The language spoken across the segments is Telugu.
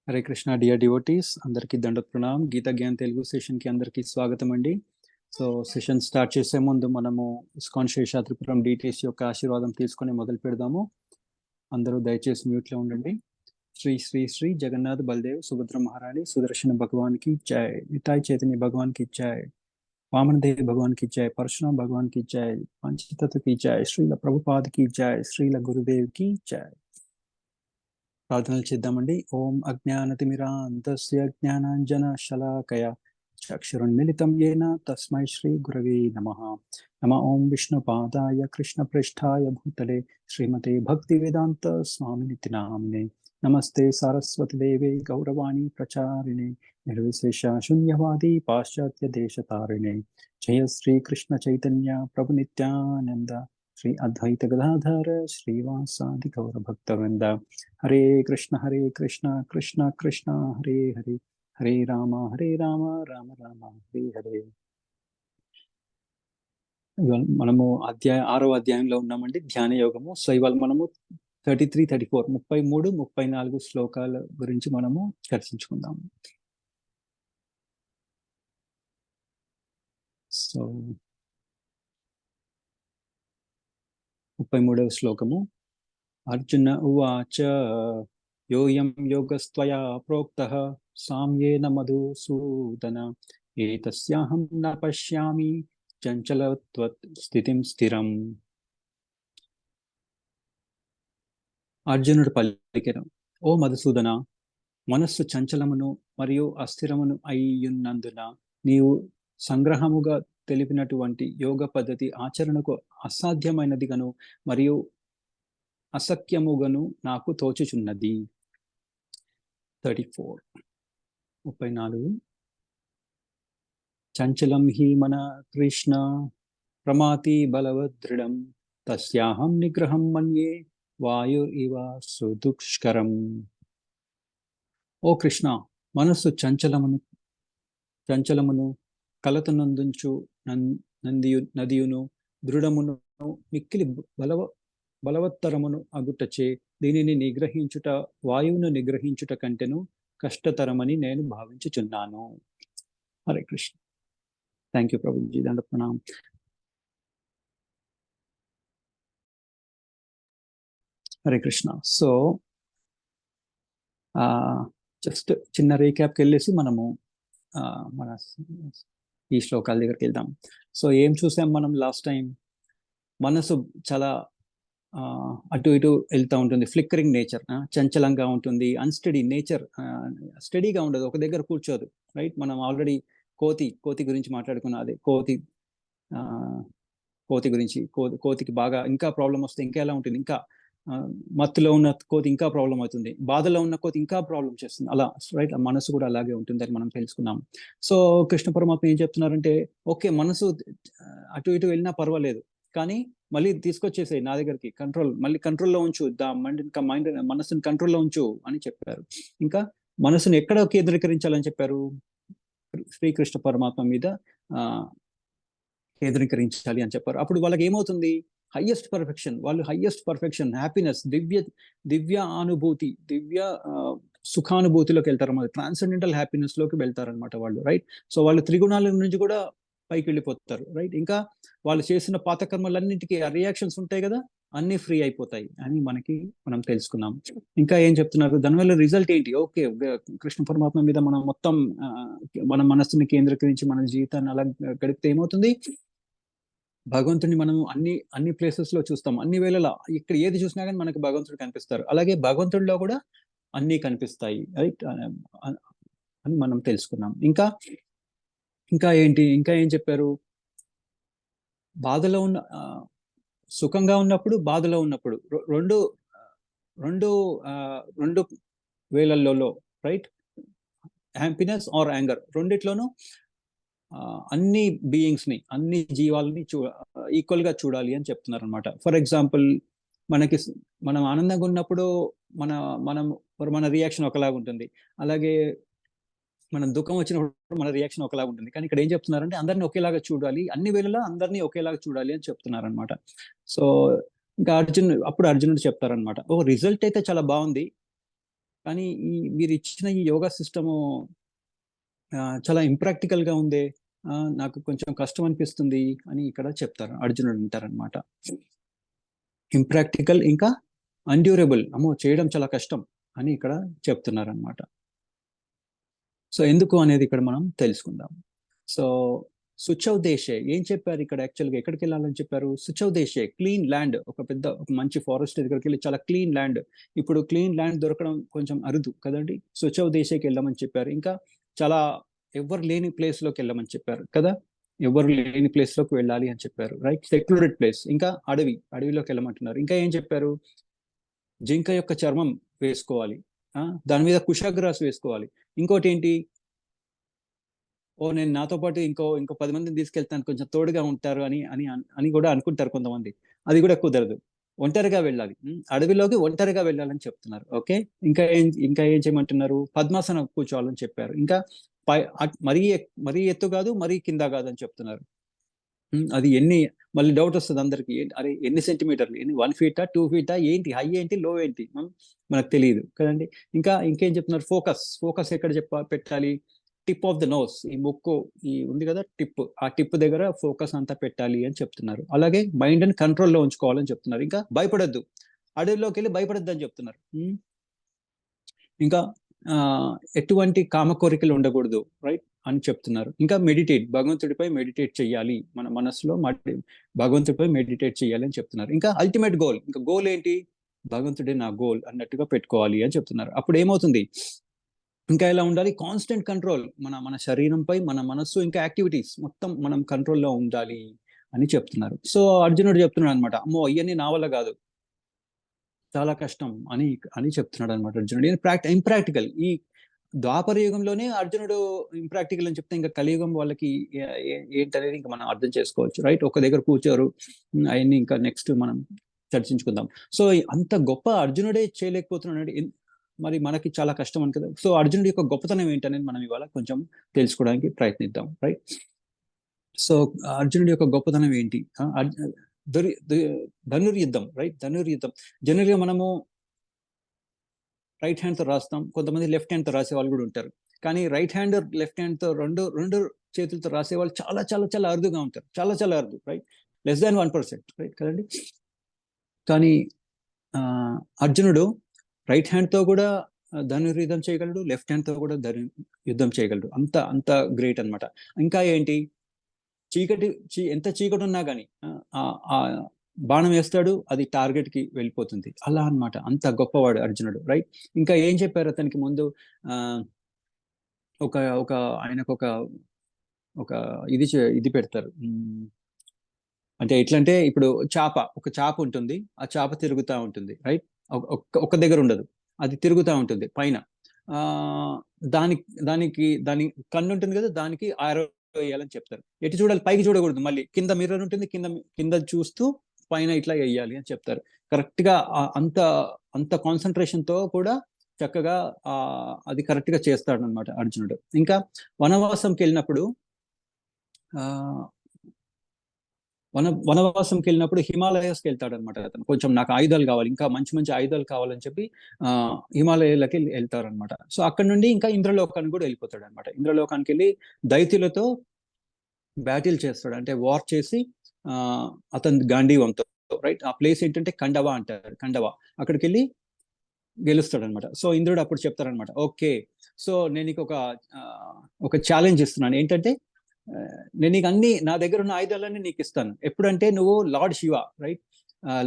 హరే కృష్ణ డియర్ డివోటీస్, అందరికీ దండోత్ ప్రణామ్. గీతా జ్ఞాన్ తెలుగు సెషన్కి అందరికీ స్వాగతం అండి. సో సెషన్ స్టార్ట్ చేసే ముందు మనము ఇస్కాన్ శేషాద్రిపురం డిటిఎస్ యొక్క ఆశీర్వాదం తీసుకొని మొదలు పెడదాము. అందరూ దయచేసి మ్యూట్లో ఉండండి. శ్రీ శ్రీ శ్రీ జగన్నాథ్ బల్దేవ్ సుభద్ర మహారాణి సుదర్శన భగవాన్ కి జై, నితాయ్ చైతన్య భగవాన్ కి జై, వామన దేవ్ భగవాన్ కి జై, పరశురామ్ భగవాన్ కి జై, పంచతత్వ కి జై, శ్రీల ప్రభుపాద్ కి జై, శ్రీల గురుదేవ్ కి జై. ప్రార్థనలు చేద్దామండి. ఓం అజ్ఞానతిమిరాంతస్య జ్ఞానాంజన శలాకయ చక్షురున్మిళితం యేన తస్మై శ్రీ గురవే నమః. నమ ఓం విష్ణుపాదాయ కృష్ణప్రేష్ఠాయ భూతలే శ్రీమతే భక్తి వేదాంత స్వామినితి నామినే. నమస్తే సారస్వతి దేవే గౌరవాణి ప్రచారిణే నిర్విశేష శూన్యవాది పాశ్చాత్య దేశతారిణే. జయ శ్రీ కృష్ణ చైతన్య ప్రభు నిత్యానంద శ్రీ అద్వైత గదాధర శ్రీవాసాది గౌర భక్త వృంద. హరే కృష్ణ కృష్ణ కృష్ణ హరే హరే, హరే రామ రామ రామ హరే హరే. ఇవాళ మనము ఆరో అధ్యాయంలో ఉన్నామండి, ధ్యాన యోగము. సో ఇవాళ మనము 33, 34, 33, 34 శ్లోకాల గురించి మనము చర్చించుకుందాము. సో 33వ శ్లోకము. అర్జున ఉవాచ యోయం యోగస్త్వయా ప్రోక్తః సామ్యేన మధుసూదన ఏతస్యాహం న పశ్యామి చంచలత్వత్ స్థితిం స్థిరం. అర్జునుడు పలికెను, ఓ మధుసూదన, మనస్సు చంచలమును మరియు అస్థిరమును అయ్యున్నందున నీవు సంగ్రహముగా తెలిపినటువంటి యోగ పద్ధతి ఆచరణకు అసాధ్యమైనదిగాను మరియు అసఖ్యముగాను నాకు తోచుచున్నది. 34. చంచలం హి మన కృష్ణ ప్రమాతి బలవదృఢం తస్యాహం నిగ్రహం మన్యే వాయుర్ ఇవ సుదుష్కరం. ఓ కృష్ణ, మనస్సు చంచలమును కలతనందుంచు నదియును దృఢమును మిక్కిలి బలవత్తరమును అగుటచే దీనిని నిగ్రహించుట వాయువును నిగ్రహించుట కంటెను కష్టతరమని నేను భావించుచున్నాను. హరే కృష్ణ. థ్యాంక్ యూ ప్రభుజీ, దండ ప్రణామ్. హరే కృష్ణ. సో జస్ట్ చిన్న రీక్యాప్కి వెళ్ళేసి మనము మన ఈ శ్లోకాల దగ్గరికి వెళ్దాం. సో ఏం చూసాం మనం లాస్ట్ టైం? మనసు చాలా అటు ఇటు వెళ్తూ ఉంటుంది, ఫ్లిక్కరింగ్ నేచర్, చంచలంగా ఉంటుంది, అన్స్టడీ నేచర్, స్టడీగా ఉండదు, ఒక దగ్గర కూర్చోదు. రైట్? మనం ఆల్రెడీ కోతి గురించి మాట్లాడుకున్నాం. అదే కోతి గురించి, కోతికి బాగా ఇంకా ప్రాబ్లం వస్తే ఇంకా ఎలా ఉంటుంది, ఇంకా మత్తులో ఉన్న కోతి ఇంకా ప్రాబ్లం అవుతుంది, బాధలో ఉన్న కోతి ఇంకా ప్రాబ్లం చేస్తుంది, అలా. రైట్? మనసు కూడా అలాగే ఉంటుంది అని మనం తెలుసుకున్నాం. సో కృష్ణ పరమాత్మ ఏం చెప్తున్నారంటే, ఓకే, మనసు అటు ఇటు వెళ్ళినా పర్వాలేదు, కానీ మళ్ళీ తీసుకొచ్చేసాయి నా దగ్గరికి, మళ్ళీ కంట్రోల్లో ఉంచు, మైండ్ మనసుని కంట్రోల్లో ఉంచు అని చెప్పారు. ఇంకా మనసుని ఎక్కడ కేంద్రీకరించాలని చెప్పారు? శ్రీకృష్ణ పరమాత్మ మీద కేంద్రీకరించాలి అని చెప్పారు. అప్పుడు వాళ్ళకి ఏమవుతుంది? హైయెస్ట్ పర్ఫెక్షన్, హ్యాపీనెస్, దివ్య అనుభూతి, దివ్య సుఖానుభూతిలోకి వెళ్తారన్నమాట. ట్రాన్సెండెంటల్ హ్యాపీనెస్ లోకి వెళ్తారనమాట వాళ్ళు. రైట్? సో వాళ్ళు త్రిగుణాల నుంచి కూడా పైకి వెళ్ళిపోతారు. రైట్? ఇంకా వాళ్ళు చేసిన పాతకర్మలన్నింటికి రియాక్షన్స్ ఉంటాయి కదా, అన్ని ఫ్రీ అయిపోతాయి అని మనం తెలుసుకున్నాం. ఇంకా ఏం చెప్తున్నారు? దానివల్ల రిజల్ట్ ఏంటి? ఓకే, కృష్ణ పరమాత్మ మీద మనం మొత్తం మన మనస్సుని కేంద్రీకరించి మన జీవితాన్ని అలా గడిపితే ఏమవుతుంది? భగవంతుడిని మనం అన్ని ప్లేసెస్ లో చూస్తాం, అన్ని వేళలా, ఇక్కడ ఏది చూసినా కానీ మనకు భగవంతుడు కనిపిస్తారు. అలాగే భగవంతుడిలో కూడా అన్ని కనిపిస్తాయి. రైట్ అని మనం తెలుసుకున్నాం. ఇంకా ఏం చెప్పారు? బాధలో ఉన్న, సుఖంగా ఉన్నప్పుడు, బాధలో ఉన్నప్పుడు, రెండు వేళల్లో, రైట్, హ్యాపీనెస్ ఆర్ యాంగర్, రెండిట్లోనూ అన్ని బీయింగ్స్ ని, అన్ని జీవాలని ఈక్వల్ గా చూడాలి అని చెప్తున్నారు అనమాట. ఫర్ ఎగ్జాంపుల్, మనం ఆనందంగా ఉన్నప్పుడు మన రియాక్షన్ ఒకలాగా ఉంటుంది, అలాగే మనం దుఃఖం వచ్చినప్పుడు మన రియాక్షన్ ఒకలాగా ఉంటుంది. కానీ ఇక్కడ ఏం చెప్తున్నారంటే, అందరినీ ఒకేలాగా చూడాలి, అన్ని వేళలా అందరినీ ఒకేలాగా చూడాలి అని చెప్తున్నారు అనమాట. సో ఇంకా అర్జునుడు చెప్తారనమాట, ఓ రిజల్ట్ అయితే చాలా బాగుంది, కానీ మీరు ఇచ్చిన ఈ యోగా సిస్టము చాలా ఇంప్రాక్టికల్ గా ఉంది, నాకు కొంచెం కష్టం అనిపిస్తుంది అని ఇక్కడ చెప్తారు, అర్జునుడు అంటారనమాట. ఇంప్రాక్టికల్ ఇంకా అన్డ్యూరబుల్, అమ్మో చేయడం చాలా కష్టం అని ఇక్కడ చెప్తున్నారనమాట. సో ఎందుకు అనేది ఇక్కడ మనం తెలుసుకుందాం. సో సుచౌ దేశే ఏం చెప్పారు ఇక్కడ, యాక్చువల్గా ఎక్కడికి వెళ్ళాలని చెప్పారు? సుచౌ దేశే క్లీన్ ల్యాండ్, ఒక మంచి ఫారెస్ట్ దగ్గరికి వెళ్ళి చాలా క్లీన్ ల్యాండ్. ఇప్పుడు క్లీన్ ల్యాండ్ దొరకడం కొంచెం అరుదు కదండి. సుచౌ దేశేకి వెళ్ళమని చెప్పారు. ఇంకా చాలా ఎవరు లేని ప్లేస్ లోకి వెళ్ళమని చెప్పారు కదా, ఎవరు లేని ప్లేస్ లోకి వెళ్ళాలి అని చెప్పారు, రైట్. సెక్లూడెడ్ ప్లేస్, ఇంకా అడవిలోకి వెళ్ళమంటున్నారు. ఇంకా ఏం చెప్పారు? జింక యొక్క చర్మం వేసుకోవాలి, దాని మీద కుషాగ్రాస్ వేసుకోవాలి. ఇంకోటి ఏంటి, నేను నాతో పాటు ఇంకో 10 మందిని తీసుకెళ్తాను, కొంచెం తోడుగా ఉంటారు అని అని అని కూడా అనుకుంటారు కొంతమంది. అది కూడా కుదరదు, ఒంటరిగా వెళ్ళాలి, అడవిలోకి ఒంటరిగా వెళ్ళాలని చెప్తున్నారు. ఓకే, ఇంకా ఏం చేయమంటున్నారు? పద్మాసనం కూర్చోవాలని చెప్పారు. ఇంకా మరీ ఎత్తు కాదు, మరీ కింద కాదు అని చెప్తున్నారు. అది మళ్ళీ డౌట్ వస్తుంది అందరికి, అరే ఎన్ని సెంటీమీటర్లు, 1 ఫీటా 2 ఫీటా ఏంటి, హై ఏంటి లో ఏంటి మనకు తెలియదు కదండి. ఇంకేం చెప్తున్నారు? ఫోకస్ ఎక్కడ పెట్టాలి? టిప్ ఆఫ్ ద నోస్, ఈ ముక్కు ఉంది కదా టిప్, ఆ టిప్ దగ్గర ఫోకస్ అంతా పెట్టాలి అని చెప్తున్నారు. అలాగే మైండ్ అని కంట్రోల్లో ఉంచుకోవాలని చెప్తున్నారు. ఇంకా భయపడద్దు, అడవిలోకి వెళ్ళి భయపడద్దు అని చెప్తున్నారు. ఇంకా ఎటువంటి కామ కోరికలు ఉండకూడదు, రైట్ అని చెప్తున్నారు. ఇంకా భగవంతుడిపై మెడిటేట్ చేయాలి, మన మనసులో భగవంతుడిపై మెడిటేట్ చేయాలి అని చెప్తున్నారు. ఇంకా అల్టిమేట్ గోల్, ఇంకా గోల్ ఏంటి? భగవంతుడే నా గోల్ అన్నట్టుగా పెట్టుకోవాలి అని చెప్తున్నారు. అప్పుడు ఏమవుతుంది? ఇంకా ఎలా ఉండాలి? కాన్స్టెంట్ కంట్రోల్, మన శరీరంపై, మన మనస్సు, ఇంకా యాక్టివిటీస్ మొత్తం మనం కంట్రోల్లో ఉండాలి అని చెప్తున్నారు. సో అర్జునుడు చెప్తున్నాడు అనమాట, అమ్మో ఇవన్నీ నా వల్ల కాదు, చాలా కష్టం అని చెప్తున్నాడు అనమాట అర్జునుడు. ఇంప్రాక్టికల్. ఈ ద్వాపర యుగంలోనే అర్జునుడు ఇంప్రాక్టికల్ అని చెప్తే, ఇంకా కలియుగం వాళ్ళకి ఏంటనేది ఇంకా మనం అర్థం చేసుకోవచ్చు, రైట్. ఒక దగ్గర కూర్చోరు, అవన్నీ ఇంకా నెక్స్ట్ మనం చర్చించుకుందాం. సో అంత గొప్ప అర్జునుడే చేయలేకపోతున్నాడు, మరి మనకి చాలా కష్టం అని కదా. సో అర్జునుడి యొక్క గొప్పతనం ఏంటనేది మనం ఇవాళ కొంచెం తెలుసుకోవడానికి ప్రయత్నిద్దాం, రైట్. సో అర్జునుడి యొక్క గొప్పతనం ఏంటి? ధనుర్యుద్ధం, రైట్. ధనుర్యుద్ధం జనరల్ గా మనము రైట్ హ్యాండ్ తో రాస్తాం, కొంతమంది లెఫ్ట్ హ్యాండ్ తో రాసే వాళ్ళు కూడా ఉంటారు. కానీ రైట్ హ్యాండ్ లెఫ్ట్ హ్యాండ్ తో రెండు చేతులతో రాసే వాళ్ళు చాలా చాలా చాలా అరుదుగా ఉంటారు, చాలా చాలా అరుదు, రైట్. లెస్ దాన్ 1%, రైట్ కదండి. కానీ అర్జునుడు రైట్ హ్యాండ్ తో కూడా ధనుర్యుద్ధం చేయగలడు, లెఫ్ట్ హ్యాండ్ తో కూడా యుద్ధం చేయగలడు. అంత గ్రేట్ అనమాట. ఇంకా ఏంటి, ఎంత చీకటి ఉన్నా కానీ ఆ బాణం వేస్తాడు, అది టార్గెట్ కి వెళ్ళిపోతుంది, అలా అన్నమాట. అంత గొప్పవాడు అర్జునుడు, రైట్. ఇంకా ఏం చెప్పారు అతనికి ముందు? ఆయనకు ఒక ఇది పెడతారు, అంటే ఎట్లంటే ఇప్పుడు ఒక చాప ఉంటుంది, ఆ చాప తిరుగుతూ ఉంటుంది, రైట్. ఒక దగ్గర ఉండదు, అది తిరుగుతూ ఉంటుంది పైన. దాని కన్ను ఉంటుంది కదా, దానికి ఆరో వేయాలని చెప్తారు. ఎటు చూడాలి? పైకి చూడకూడదు, మళ్ళీ కింద మిర్రర్ ఉంటుంది, కింద చూస్తూ పైన ఇట్లా వేయాలి అని చెప్తారు. కరెక్ట్ గా అంత కాన్సన్ట్రేషన్ తో కూడా చక్కగా అది కరెక్ట్ గా చేస్తాడు అనమాట అర్జునుడు. ఇంకా వనవాసంకి వెళ్ళినప్పుడు హిమాలయాస్కి వెళ్తాడు అనమాట అతను. కొంచెం నాకు ఆయుధాలు కావాలి, ఇంకా మంచి మంచి ఆయుధాలు కావాలని చెప్పి హిమాలయాలకి వెళ్తారు అనమాట. సో అక్కడ నుండి ఇంకా ఇంద్రలోకానికి కూడా వెళ్ళిపోతాడు అనమాట. ఇంద్రలోకానికి వెళ్ళి దైత్యులతో బ్యాటిల్ చేస్తాడు, అంటే వార్ చేసి అతను గాంధీవంతో, రైట్. ఆ ప్లేస్ ఏంటంటే కండవా అంటారు, కండవా. అక్కడికి వెళ్ళి గెలుస్తాడు అనమాట. సో ఇంద్రుడు అప్పుడు చెప్తారనమాట, ఓకే, సో నేను నీకు ఒక ఛాలెంజ్ ఇస్తున్నాను. ఏంటంటే నేను నీకు నా దగ్గర ఉన్న ఆయుధాలన్నీ నీకు ఇస్తాను, ఎప్పుడంటే నువ్వు lord Shiva, right,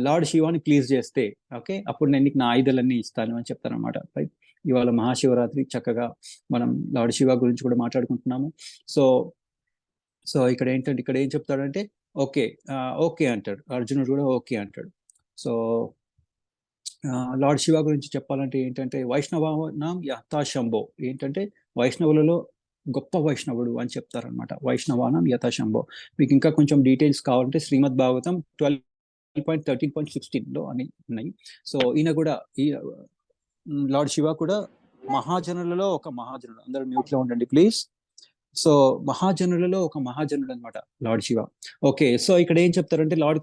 lord Shivani please చేస్తే, ఓకే, అప్పుడు నేను నీకు నా ఆయుధాలన్నీ ఇస్తాను అని చెప్తాను అనమాట, రైట్. ఇవాళ మహాశివరాత్రి, చక్కగా మనం లార్డ్ శివ గురించి కూడా మాట్లాడుకుంటున్నాము. సో ఇక్కడ ఏం చెప్తాడంటే, ఓకే అంటాడు అర్జునుడు కూడా, ఓకే అంటాడు. సో లార్డ్ శివ గురించి చెప్పాలంటే ఏంటంటే, వైష్ణవానాం యథాశంభో, ఏంటంటే వైష్ణవులలో గొప్ప వైష్ణవుడు అని చెప్తారనమాట. వైష్ణవానం యథాశంభో. మీకు ఇంకా కొంచెం డీటెయిల్స్ కావాలంటే శ్రీమద్ భాగవతం 12.13.16 అని ఉన్నాయి. సో ఈయన కూడా, లార్డ్ శివ కూడా మహాజనులలో ఒక మహాజనుడు. అందరూ మ్యూట్ లో ఉండండి ప్లీజ్. సో మహాజనులలో ఒక మహాజనుడు అనమాట లార్డ్ శివ. ఓకే, సో ఇక్కడ ఏం చెప్తారంటే లార్డ్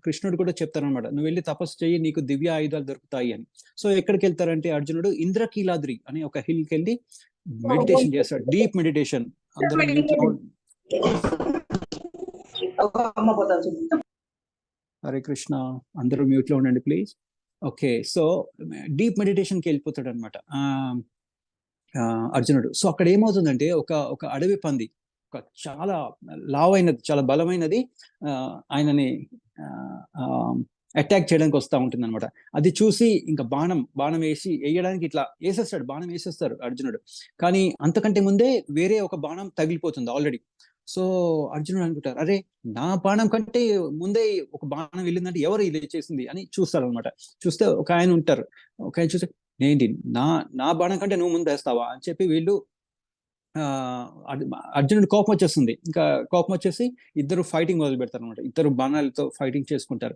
కృష్ణుడు కూడా చెప్తారనమాట, నువ్వు వెళ్ళి తపస్సు చెయ్యి, నీకు దివ్య ఆయుధాలు దొరుకుతాయి అని. సో ఎక్కడికి వెళ్తారంటే అర్జునుడు ఇంద్రకీలాద్రి అనే ఒక హిల్ కి వెళ్ళి మెడిటేషన్ చేస్తాడు, డీప్ మెడిటేషన్. అందరూ మ్యూట్ లో. హరే కృష్ణ, అందరూ మ్యూట్ లో ఉండండి please. Okay, so deep meditation కి వెళ్ళిపోతాడు అనమాట అర్జునుడు. సో అక్కడ ఏమవుతుందంటే ఒక అడవి పంది, ఒక చాలా లావైనది, చాలా బలమైనది ఆయనని అటాక్ చేయడానికి వస్తూ ఉంటుంది అనమాట. అది చూసి ఇంకా బాణం వేయడానికి ఇట్లా వేసేస్తాడు, బాణం వేసేస్తారు అర్జునుడు. కానీ అంతకంటే ముందే వేరే ఒక బాణం తగిలిపోతుంది ఆల్రెడీ. సో అర్జునుడు అనుకుంటారు, అరే నా బాణం కంటే ముందే ఒక బాణం వెళ్ళిందంటే ఎవరు ఇది చేసింది అని చూస్తాడు అనమాట. చూస్తే ఒక ఆయన ఉంటారు, ఒక ఆయన చూస్తే ఏంటి నా బాణం కంటే నువ్వు ముందు వేస్తావా అని చెప్పి వీళ్ళు అర్జునుడి కోపం వచ్చేస్తుంది. ఇంకా కోపం వచ్చేసి ఇద్దరు ఫైటింగ్ మొదలు పెడతారు అనమాట. ఇద్దరు బాణాలతో ఫైటింగ్ చేసుకుంటారు.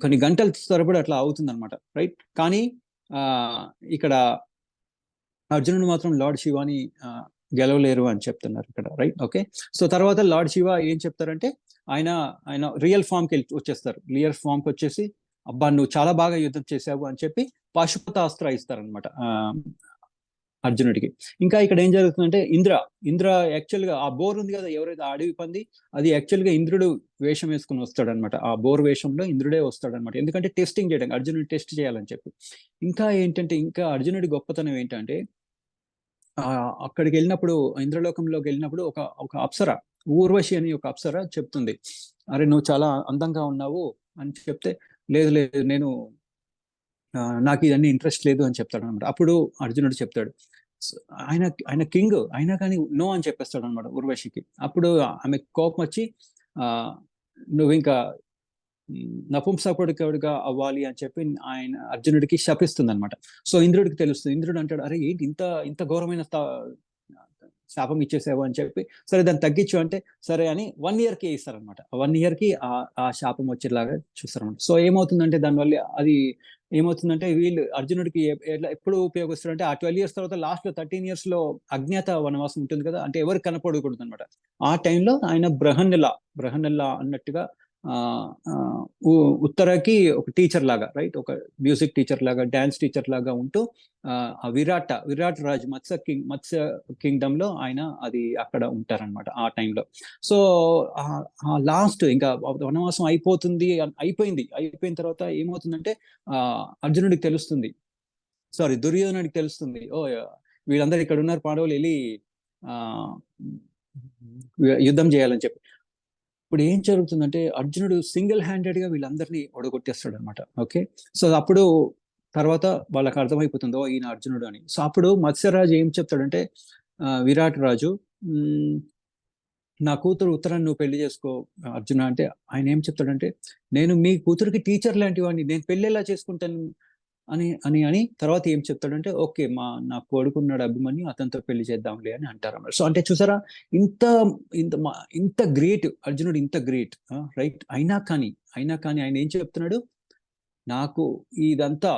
కొన్ని గంటల తరబడి అట్లా అవుతుంది అనమాట, రైట్. కానీ ఇక్కడ అర్జునుడు మాత్రం లార్డ్ శివాని గెలవలేరు అని చెప్తున్నారు ఇక్కడ, రైట్. ఓకే, సో తర్వాత లార్డ్ శివ ఏం చెప్తారంటే ఆయన రియల్ ఫామ్ కి వచ్చేస్తారు. రియల్ ఫామ్ కి వచ్చేసి, అబ్బా నువ్వు చాలా బాగా యుద్ధం చేసావు అని చెప్పి పాశుపతాస్త్ర ఇస్తారనమాట అర్జునుడికి. ఇంకా ఇక్కడ ఏం జరుగుతుందంటే ఇంద్ర యాక్చువల్ గా ఆ బోర్ ఉంది కదా, ఎవరైతే అడవి పంది, అది యాక్చువల్ గా ఇంద్రుడు వేషం వేసుకుని వస్తాడనమాట. ఆ బోర్ వేషంలో ఇంద్రుడే వస్తాడనమాట, ఎందుకంటే టెస్టింగ్ చేయడానికి, అర్జునుడి టెస్ట్ చేయాలని చెప్పి. ఇంకా ఏంటంటే, ఇంకా అర్జునుడి గొప్పతనం ఏంటంటే, అక్కడికి వెళ్ళినప్పుడు, ఇంద్రలోకంలోకి వెళ్ళినప్పుడు ఒక అప్సర, ఊర్వశి అని ఒక అప్సర చెప్తుంది, అరే నువ్వు చాలా అందంగా ఉన్నావు అని చెప్తే, లేదు నేను నాకు ఇదన్నీ ఇంట్రెస్ట్ లేదు అని చెప్తాడు అనమాట. అప్పుడు అర్జునుడు చెప్తాడు, ఆయన కింగ్ అయినా కానీ నో అని చెప్పేస్తాడు అనమాట ఊర్వశికి. అప్పుడు ఆమె కోపం వచ్చి నువ్వు ఇంకా నపుంసకుడిగా అవ్వాలి అని చెప్పి ఆయన అర్జునుడికి శపిస్తుంది అనమాట. సో ఇంద్రుడికి తెలుస్తుంది. ఇంద్రుడు అంటాడు, అరే ఏంటి ఇంత ఘోరమైన శాపం ఇచ్చేసావు అని చెప్పి, సరే దాన్ని తగ్గించు అంటే సరే అని 1 year కి ఇస్తారనమాట. 1 year కి ఆ శాపం వచ్చేలాగా చూస్తారనమాట. సో ఏమవుతుందంటే దానివల్ల అది ఏమవుతుందంటే, వీళ్ళు అర్జునుడికి ఎప్పుడు ఉపయోగిస్తారంటే, ఆ 12 years తర్వాత లాస్ట్ లో 13 years లో అజ్ఞాత వనవాసం ఉంటుంది కదా, అంటే ఎవరికి కనపడకూడదు అనమాట. ఆ టైంలో ఆయన బ్రహన్నెల్లా అన్నట్టుగా ఉత్తరకి ఒక టీచర్ లాగా, రైట్, ఒక మ్యూజిక్ టీచర్ లాగా, డాన్స్ టీచర్ లాగా ఉంటూ విరాట్ రాజ్ మత్స్య కింగ్డమ్ లో ఆయన అది అక్కడ ఉంటారనమాట ఆ టైంలో. సో లాస్ట్ ఇంకా వనవాసం అయిపోయిన తర్వాత ఏమవుతుందంటే, అర్జునుడికి తెలుస్తుంది, సారీ దుర్యోధనుడికి తెలుస్తుంది, వీళ్ళందరూ ఇక్కడ ఉన్నారు, పాండవులు వెళ్ళి యుద్ధం చేయాలని చెప్పి. ఇప్పుడు ఏం జరుగుతుందంటే, అర్జునుడు సింగిల్ హ్యాండెడ్ గా వీళ్ళందరినీ ఒడగొట్టేస్తాడు అనమాట. ఓకే, సో అప్పుడు తర్వాత వాళ్ళకి అర్థమైపోతుందో ఈయన అర్జునుడు అని. సో అప్పుడు మత్స్యరాజు ఏం చెప్తాడంటే, విరాట్ రాజు, నా కూతురు ఉత్తరాన్ని నువ్వు పెళ్లి చేసుకో అర్జున అంటే, ఆయన ఏం చెప్తాడంటే, నేను మీ కూతురికి టీచర్ లాంటి వాడిని, నేను పెళ్లి ఎలా చేసుకుంటాను అని తర్వాత ఏం చెప్తాడంటే, ఓకే నా కొడుకున్నాడు అభిమన్యు, అతనితో పెళ్లి చేద్దాంలే అని అంటారు. సో అంటే చూసారా, ఇంత గ్రేట్ అర్జునుడు, ఇంత గ్రేట్, రైట్. అయినా కానీ ఆయన ఏం చెప్తున్నాడు, నాకు ఇదంతా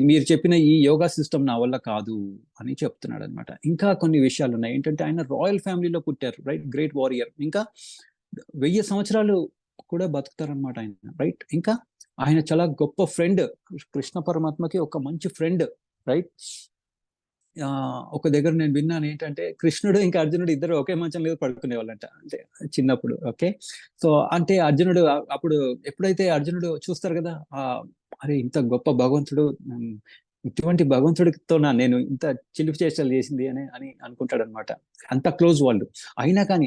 మీరు చెప్పిన ఈ యోగా సిస్టమ్ నా వల్ల కాదు అని చెప్తున్నాడు అనమాట. ఇంకా కొన్ని విషయాలు ఉన్నాయి. ఏంటంటే, ఆయన రాయల్ ఫ్యామిలీలో పుట్టారు, రైట్, గ్రేట్ వారియర్. ఇంకా 1000 సంవత్సరాలు కూడా బతుకుతారనమాట ఆయన, రైట్. ఇంకా ఆయన చాలా గొప్ప ఫ్రెండ్, కృష్ణ పరమాత్మకి ఒక మంచి ఫ్రెండ్, రైట్. ఒక దగ్గర నేను విన్నాను ఏంటంటే, కృష్ణుడు ఇంకా అర్జునుడు ఇద్దరు ఒకే మంచం మీద పడుకునే వాళ్ళంట, అంటే చిన్నప్పుడు. ఓకే, సో అంటే అర్జునుడు అప్పుడు ఎప్పుడైతే అర్జునుడు చూస్తారు కదా, అరే ఇంత గొప్ప భగవంతుడు, ఇటువంటి భగవంతుడితో నేను ఇంత చిలిపి చేష్టలు చేసింది అని అనుకుంటాడు అనమాట. అంత క్లోజ్ వాళ్ళు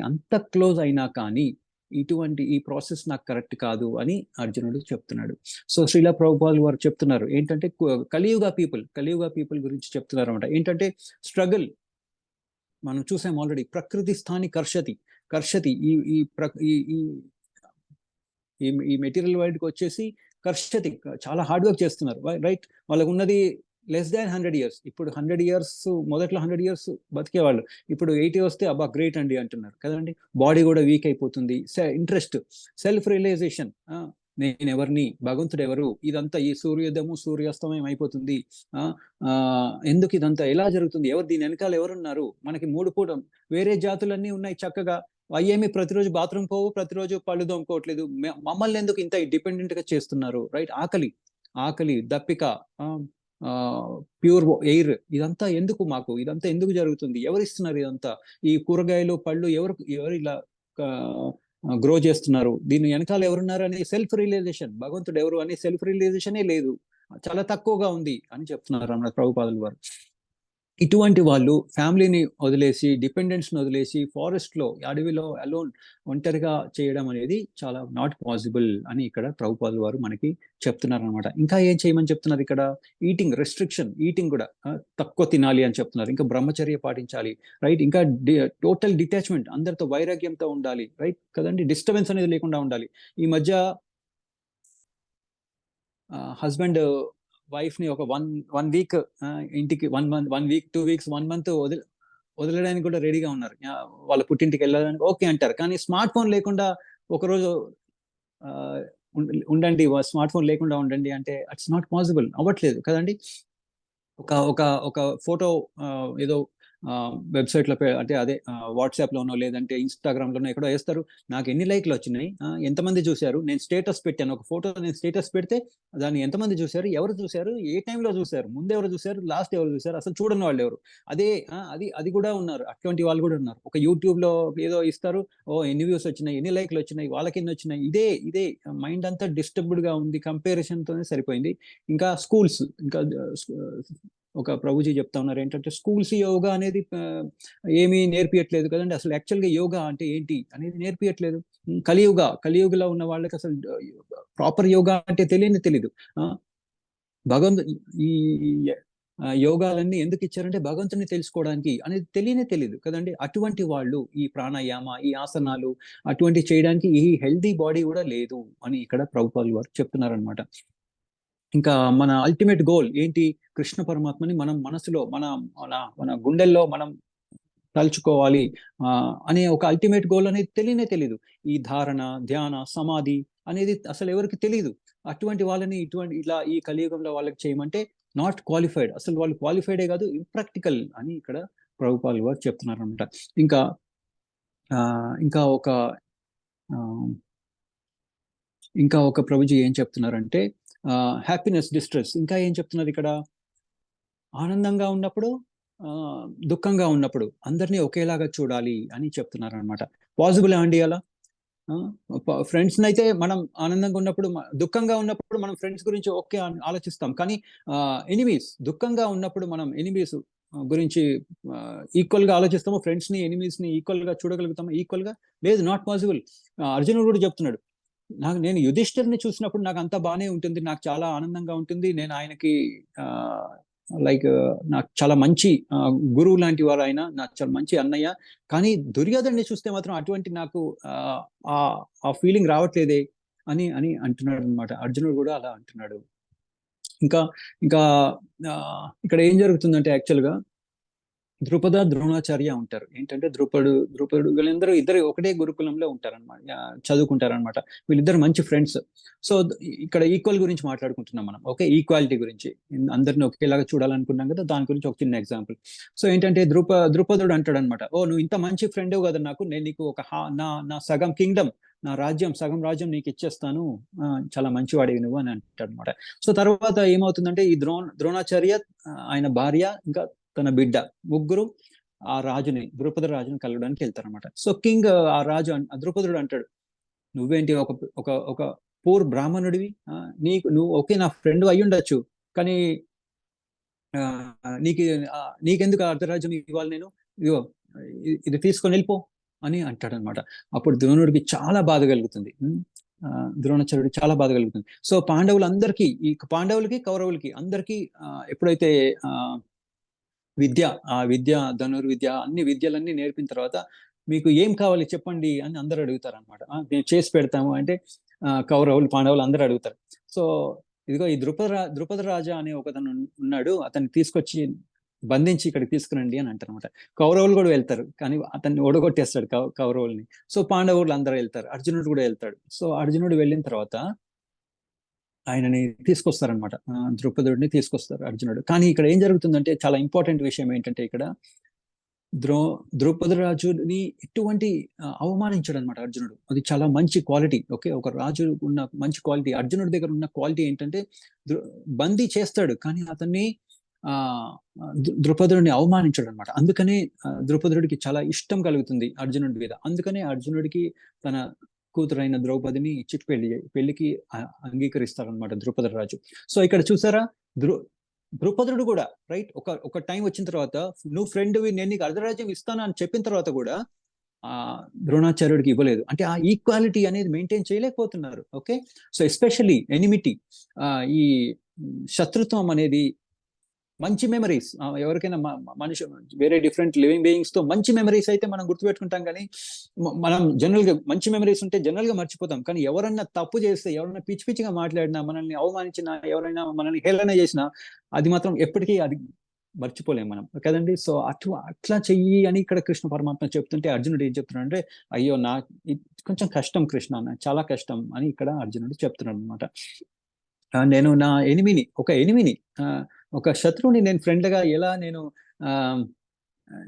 అంత క్లోజ్ అయినా కానీ ఈ ప్రాసెస్ నాకు కరెక్ట్ కాదు అని అర్జునుడు చెప్తున్నాడు. సో శ్రీల ప్రభుపాల్ వారు చెప్తున్నారు ఏంటంటే, కలియుగ పీపుల్ గురించి చెప్తున్నారు అనమాట. ఏంటంటే, స్ట్రగుల్ మనం చూసాం ఆల్రెడీ, ప్రకృతి స్థాని కర్షతి ఈ మెటీరియల్ వరల్డ్కి వచ్చేసి కర్షతి, చాలా హార్డ్ వర్క్ చేస్తున్నారు, రైట్. వాళ్ళకు ఉన్నది less than 100 years. ఇప్పుడు 100 years, మొదట్లో 100 years బతికేవాళ్ళు, ఇప్పుడు 80 వస్తే అబ్బా గ్రేట్ అండి అంటున్నారు కదండి. బాడీ కూడా వీక్ అయిపోతుంది. ఇంట్రెస్ట్, సెల్ఫ్ రియలైజేషన్, నేను ఎవరిని, భగవంతుడు ఎవరు, ఇదంతా ఈ సూర్యోదయము సూర్యాస్తమయం అయిపోతుంది, ఆ ఆ ఎందుకు ఇదంతా ఎలా జరుగుతుంది, ఎవరు దీని వెనకాల ఎవరున్నారు, మనకి 3 పూట వేరే జాతులన్నీ ఉన్నాయి చక్కగా, అయ్యేమి ప్రతిరోజు బాత్రూమ్ పోవు, ప్రతిరోజు పళ్ళు దొమ్ముకోవట్లేదు, మమ్మల్ని ఎందుకు ఇంత డిపెండెంట్ గా చేస్తున్నారు, రైట్? ఆకలి, ఆకలి, దప్పిక, ప్యూర్ ఎయిర్, ఇదంతా ఎందుకు మాకు, ఇదంతా ఎందుకు జరుగుతుంది, ఎవరు ఇస్తున్నారు ఇదంతా, ఈ కూరగాయలు పళ్ళు ఎవరు ఇలా గ్రో చేస్తున్నారు, దీని వెనకాల ఎవరున్నారు అనే సెల్ఫ్ రియలైజేషన్, భగవంతుడు ఎవరు అనే సెల్ఫ్ రియలైజేషనే లేదు, చాలా తక్కువగా ఉంది అని చెప్తున్నారు రమణ ప్రభుపాదుల వారు. ఇటువంటి వాళ్ళు ఫ్యామిలీని వదిలేసి, డిపెండెన్స్ ని వదిలేసి, ఫారెస్ట్ లో, అడవిలో అలోన్, ఒంటరిగా చేయడం అనేది చాలా నాట్ పాసిబుల్ అని ఇక్కడ ప్రభుపాదుల వారు మనకి చెప్తున్నారు అనమాట. ఇంకా ఏం చేయమని చెప్తున్నారు ఇక్కడ? ఈటింగ్ రెస్ట్రిక్షన్, ఈటింగ్ కూడా తక్కువ తినాలి అని చెప్తున్నారు. ఇంకా బ్రహ్మచర్య పాటించాలి, రైట్? ఇంకా టోటల్ డిటాచ్మెంట్, అందరితో వైరాగ్యంతో ఉండాలి, రైట్ కదండి? డిస్టర్బెన్స్ అనేది లేకుండా ఉండాలి. ఈ మధ్య హస్బెండ్ వైఫ్ ని ఒక వన్ వీక్ ఇంటికి, 1 month, 1 week, 2 weeks, 1 month వదలడానికి కూడా రెడీగా ఉన్నారు. వాళ్ళ పుట్టింటికి వెళ్ళడానికి ఓకే అంటారు, కానీ స్మార్ట్ ఫోన్ లేకుండా ఒకరోజు ఉండండి, స్మార్ట్ ఫోన్ లేకుండా ఉండండి అంటే ఇట్స్ నాట్ పాసిబుల్, అవ్వట్లేదు కదండి. ఒక ఒక ఒక ఫోటో ఏదో వెబ్సైట్ లో అంటే అదే వాట్సాప్ లోనో లేదంటే ఇన్స్టాగ్రామ్ లోనో ఎక్కడో వేస్తారు, నాకు ఎన్ని లైక్లు వచ్చినాయి, ఎంతమంది చూశారు, నేను స్టేటస్ పెట్టాను ఒక ఫోటో, నేను స్టేటస్ పెడితే దాన్ని ఎంతమంది చూశారు, ఎవరు చూశారు, ఏ టైంలో చూశారు, ముందు ఎవరు చూశారు, లాస్ట్ ఎవరు చూశారు, అసలు చూడని వాళ్ళు ఎవరు, అదే అది కూడా ఉన్నారు, అటువంటి వాళ్ళు కూడా ఉన్నారు. ఒక యూట్యూబ్ లో ఏదో ఇస్తారు, ఓ ఎన్ని వ్యూస్ వచ్చినాయి, ఎన్ని లైక్లు వచ్చినాయి, వాళ్ళకి ఎన్ని వచ్చినాయి, ఇదే మైండ్ అంతా డిస్టర్బ్డ్ గా ఉంది, కంపారిజన్ తోనే సరిపోయింది. ఇంకా స్కూల్స్, ఇంకా ఒక ప్రభుజీ చెప్తా ఉన్నారు ఏంటంటే, స్కూల్స్ యోగా అనేది ఏమీ నేర్పియట్లేదు కదండి, అసలు యాక్చువల్గా యోగా అంటే ఏంటి అనేది నేర్పియట్లేదు. కలియుగలో ఉన్న వాళ్ళకి అసలు ప్రాపర్ యోగా అంటే తెలీదు. భగవంతు ఈ యోగాలన్నీ ఎందుకు ఇచ్చారంటే భగవంతుని తెలుసుకోవడానికి అనేది తెలియదు కదండి. అటువంటి వాళ్ళు ఈ ప్రాణాయామ, ఈ ఆసనాలు అటువంటి చేయడానికి ఈ హెల్దీ బాడీ కూడా లేదు అని ఇక్కడ ప్రభుపాదులు వారు చెప్తున్నారనమాట. ఇంకా మన అల్టిమేట్ గోల్ ఏంటి? కృష్ణ పరమాత్మని మనం మనసులో, మన గుండెల్లో మనం తలుచుకోవాలి అనే ఒక అల్టిమేట్ గోల్ అనేది తెలీదు. ఈ ధారణ, ధ్యాన, సమాధి అనేది అసలు ఎవరికి తెలియదు. అటువంటి వాళ్ళని ఇలా ఈ కలియుగంలో వాళ్ళకి చేయమంటే నాట్ క్వాలిఫైడ్, అసలు వాళ్ళు క్వాలిఫైడే కాదు, ఇంప్రాక్టికల్ అని ఇక్కడ ప్రభుపాదులు వారు చెప్తున్నారు అనమాట. ఇంకా ఇంకా ఒక ప్రభుజీ ఏం చెప్తున్నారంటే, హ్యాపీనెస్, డిస్ట్రెస్, ఇంకా ఏం చెప్తున్నారు ఇక్కడ? ఆనందంగా ఉన్నప్పుడు, దుఃఖంగా ఉన్నప్పుడు అందరినీ ఒకేలాగా చూడాలి అని చెప్తున్నారు అనమాట. పాసిబుల్ అండి అలా? ఫ్రెండ్స్ అయితే మనం ఆనందంగా ఉన్నప్పుడు, దుఃఖంగా ఉన్నప్పుడు మనం ఫ్రెండ్స్ గురించి ఓకే ఆలోచిస్తాం, కానీ ఎనిమీస్, దుఃఖంగా ఉన్నప్పుడు మనం ఎనిమీస్ గురించి ఈక్వల్ గా ఆలోచిస్తాము, ఫ్రెండ్స్ ని, ఎనిమీస్ ని ఈక్వల్ గా చూడగలుగుతాము? ఈక్వల్ గా లేదు, నాట్ పాసిబుల్. అర్జునుడు కూడా చెప్తున్నాడు, నేను యుధిష్ఠిర్ని చూసినప్పుడు నాకు అంతా బాగానే ఉంటుంది, నాకు చాలా ఆనందంగా ఉంటుంది, నేను ఆయనకి లైక్ నాకు చాలా మంచి గురువు లాంటి వారు, ఆయన నాకు చాలా మంచి అన్నయ్య, కానీ దుర్యోధన్ని చూస్తే మాత్రం అటువంటి నాకు ఆ ఫీలింగ్ రావట్లేదే అని అని అంటున్నాడు అనమాట. అర్జునుడు కూడా అలా అంటున్నాడు. ఇంకా ఇంకా ఇక్కడ ఏం జరుగుతుందంటే, యాక్చువల్గా ద్రుపద, ద్రోణాచార్య ఉంటారు. ఏంటంటే ద్రుపదుడు వీళ్ళందరూ ఇద్దరు ఒకటే గురుకులంలో ఉంటారన్నమాట, చదువుకుంటారనమాట. వీళ్ళిద్దరు మంచి ఫ్రెండ్స్. సో ఇక్కడ ఈక్వల్ గురించి మాట్లాడుకుంటున్నాం మనం, ఓకే? ఈక్వాలిటీ గురించి, అందరిని ఒకేలాగా చూడాలనుకున్నాం కదా, దాని గురించి ఒక చిన్న ఎగ్జాంపుల్. సో ఏంటంటే ద్రుపదుడు అంటాడు అనమాట, ఓ నువ్వు ఇంత మంచి ఫ్రెండ్ కదా నాకు, నేను నీకు ఒక నా సగం కింగ్డమ్, నా రాజ్యం, సగం రాజ్యం నీకు ఇచ్చేస్తాను, చాలా మంచివాడివి నువ్వు అని అంటాడు అనమాట. సో తర్వాత ఏమవుతుందంటే, ఈ ద్రోణాచార్య, ఆయన భార్య, ఇంకా తన బిడ్డ, ముగ్గురు ఆ రాజుని, ద్రుపద రాజుని కలవడానికి వెళ్తారనమాట. సో కింగ్, ఆ రాజు, ద్రుపదుడు అంటాడు, నువ్వేంటి ఒక ఒక పూర్ బ్రాహ్మణుడివి, నువ్వు ఓకే నా ఫ్రెండ్ అయి ఉండొచ్చు, కానీ నీకెందుకు అర్ధరాజ్యం ఇవ్వాలి, నేను ఇదిగో ఇది తీసుకొని వెళ్ళిపో అని అంటాడనమాట. అప్పుడు ద్రోణుడికి చాలా బాధ కలుగుతుంది, ద్రోణాచార్యుడికి చాలా బాధ కలుగుతుంది. సో పాండవులందరికీ, ఈ పాండవులకి కౌరవులకి అందరికీ ఎప్పుడైతే విద్య, ధనుర్విద్య, అన్ని విద్యలన్నీ నేర్పిన తర్వాత మీకు ఏం కావాలి చెప్పండి అని అందరు అడుగుతారు అనమాట. మేము చేసి పెడతాము అంటే కౌరవులు, పాండవులు అందరూ అడుగుతారు. సో ఇదిగో ఈ ద్రుపద రాజా అనే ఒకతను ఉన్నాడు, అతన్ని తీసుకొచ్చి బంధించి ఇక్కడికి తీసుకురండి అని అంటారు అనమాట. కౌరవులు కూడా వెళ్తారు, కానీ అతన్ని ఓడగొట్టేస్తాడు కౌరవుల్ని. సో పాండవులు అందరూ వెళ్తారు, అర్జునుడు కూడా వెళ్తాడు. సో అర్జునుడు వెళ్ళిన తర్వాత ఆయనని తీసుకొస్తారనమాట. ద్రౌపదుడిని తీసుకొస్తారు అర్జునుడు. కానీ ఇక్కడ ఏం జరుగుతుందంటే చాలా ఇంపార్టెంట్ విషయం ఏంటంటే ఇక్కడ ద్రౌపది రాజుని ఎటువంటి అవమానించాడు అనమాట అర్జునుడు. అది చాలా మంచి క్వాలిటీ. ఓకే, ఒక రాజు ఉన్న మంచి క్వాలిటీ. అర్జునుడి దగ్గర ఉన్న క్వాలిటీ ఏంటంటే బందీ చేస్తాడు కానీ అతన్ని ఆ ద్రౌపదుడిని అవమానించాడు అనమాట. అందుకనే ద్రౌపదుడికి చాలా ఇష్టం కలుగుతుంది అర్జునుడి మీద. అందుకనే అర్జునుడికి తన కూతురైన ద్రౌపదిని ఇచ్చి పెళ్లికి అంగీకరిస్తారనమాట ద్రౌపది రాజు. సో ఇక్కడ చూసారా, ద్రౌపదుడు కూడా రైట్ ఒక టైం వచ్చిన తర్వాత నువ్వు ఫ్రెండ్వి, నేను నీకు అర్ధరాజ్యం ఇస్తాను అని చెప్పిన తర్వాత కూడా ఆ ద్రోణాచార్యుడికి ఇవ్వలేదు. అంటే ఆ ఈక్వాలిటీ అనేది మెయింటైన్ చేయలేకపోతున్నారు. ఓకే, సో ఎస్పెషల్లీ ఎనిమిటీ, ఈ శత్రుత్వం అనేది మంచి మెమరీస్ ఎవరికైనా మనిషి వేరే డిఫరెంట్ లివింగ్ బీయింగ్స్ తో మంచి మెమరీస్ అయితే మనం గుర్తుపెట్టుకుంటాం. కానీ మనం జనరల్ గా మంచి మెమరీస్ ఉంటే జనరల్ గా మర్చిపోతాం. కానీ ఎవరన్నా తప్పు చేస్తే, ఎవరైనా పిచ్చి పిచ్చిగా మాట్లాడినా, మనల్ని అవమానించినా, ఎవరైనా మనల్ని హేళన చేసినా అది మాత్రం ఎప్పటికీ అది మర్చిపోలేం మనం కదండి. సో అట్లా చెయ్యి అని ఇక్కడ కృష్ణ పరమాత్మ చెప్తుంటే అర్జునుడు ఏం చెప్తున్నాడు అంటే, అయ్యో నా కొంచెం కష్టం కృష్ణ, చాలా కష్టం అని ఇక్కడ అర్జునుడు చెప్తున్నాడు అనమాట. నేను నా ఒక ఎనిమిని ఒక శత్రువుని నేను ఫ్రెండ్ గా ఎలా నేను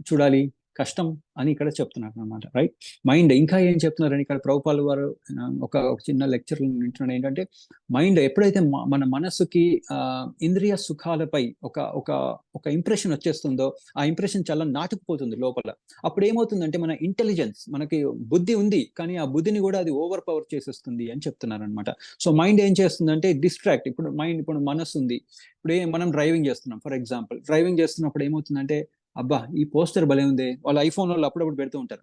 చూడాలి, కష్టం అని ఇక్కడ చెప్తున్నారు అనమాట. రైట్, మైండ్ ఇంకా ఏం చెప్తున్నారని ఇక్కడ ప్రభుపాల్ వారు ఒక చిన్న లెక్చర్ వింటున్నాడు. ఏంటంటే మైండ్ ఎప్పుడైతే మన మనస్సుకి ఇంద్రియ సుఖాలపై ఒక ఇంప్రెషన్ వచ్చేస్తుందో ఆ ఇంప్రెషన్ చాలా నాటుకుపోతుంది లోపల. అప్పుడు ఏమవుతుందంటే మన ఇంటెలిజెన్స్, మనకి బుద్ధి ఉంది కానీ ఆ బుద్ధిని కూడా అది ఓవర్ పవర్ చేసేస్తుంది అని చెప్తున్నారు అనమాట. సో మైండ్ ఏం చేస్తుందంటే డిస్ట్రాక్ట్. ఇప్పుడు మనస్సు ఉంది, ఇప్పుడు మనం డ్రైవింగ్ చేస్తున్నాం. ఫర్ ఎగ్జాంపుల్ డ్రైవింగ్ చేస్తున్నప్పుడు ఏమవుతుందంటే, అబ్బా ఈ పోస్టర్ భలే ఉంది, వాళ్ళు ఐఫోన్ వాళ్ళు అప్పుడప్పుడు పెడుతూ ఉంటారు,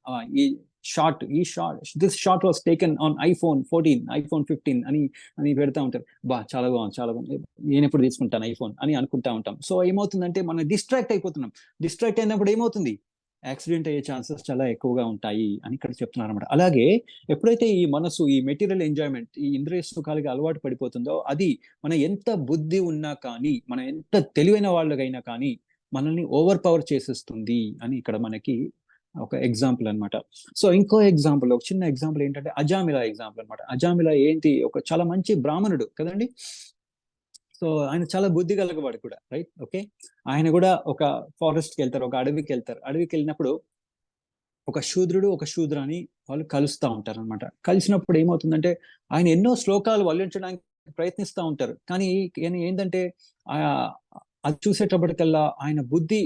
this shot was taken on iPhone 14, iPhone 15 అని పెడతా ఉంటారు. చాలా బాగుంది, నేను ఎప్పుడు తీసుకుంటాను ఐఫోన్ అని అనుకుంటా ఉంటాం. సో ఏమవుతుందంటే మనం డిస్ట్రాక్ట్ అయిపోతున్నాం. డిస్ట్రాక్ట్ అయినప్పుడు ఏమవుతుంది, యాక్సిడెంట్ అయ్యే ఛాన్సెస్ చాలా ఎక్కువగా ఉంటాయి అని ఇక్కడ చెప్తున్నారు అనమాట. అలాగే ఎప్పుడైతే ఈ మనసు ఈ మెటీరియల్ ఎంజాయ్మెంట్, ఈ ఇంద్రియ సుఖాలకి అలవాటు పడిపోతుందో అది మన ఎంత బుద్ధి ఉన్నా కానీ, మనం ఎంత తెలివైన వాళ్ళకైనా కానీ మనల్ని ఓవర్ పవర్ చేసేస్తుంది అని ఇక్కడ మనకి ఒక ఎగ్జాంపుల్ అనమాట. సో ఇంకో ఎగ్జాంపుల్, ఒక చిన్న ఎగ్జాంపుల్ ఏంటంటే అజామిలా ఎగ్జాంపుల్ అనమాట. అజామిలా ఏంటి, ఒక చాలా మంచి బ్రాహ్మణుడు కదండి. సో ఆయన చాలా బుద్ధి కలగవాడు కూడా, రైట్. ఓకే, ఆయన కూడా ఒక ఫారెస్ట్కి వెళ్తారు, ఒక అడవికి వెళ్తారు. అడవికి వెళ్ళినప్పుడు ఒక శూద్రుడు ఒక శూద్రాని వాళ్ళు కలుస్తూ ఉంటారు అనమాట. కలిసినప్పుడు ఏమవుతుందంటే ఆయన ఎన్నో శ్లోకాలు వల్లించడానికి ప్రయత్నిస్తూ ఉంటారు. కానీ ఏంటంటే అది చూసేటప్పటికల్లా ఆయన బుద్ధి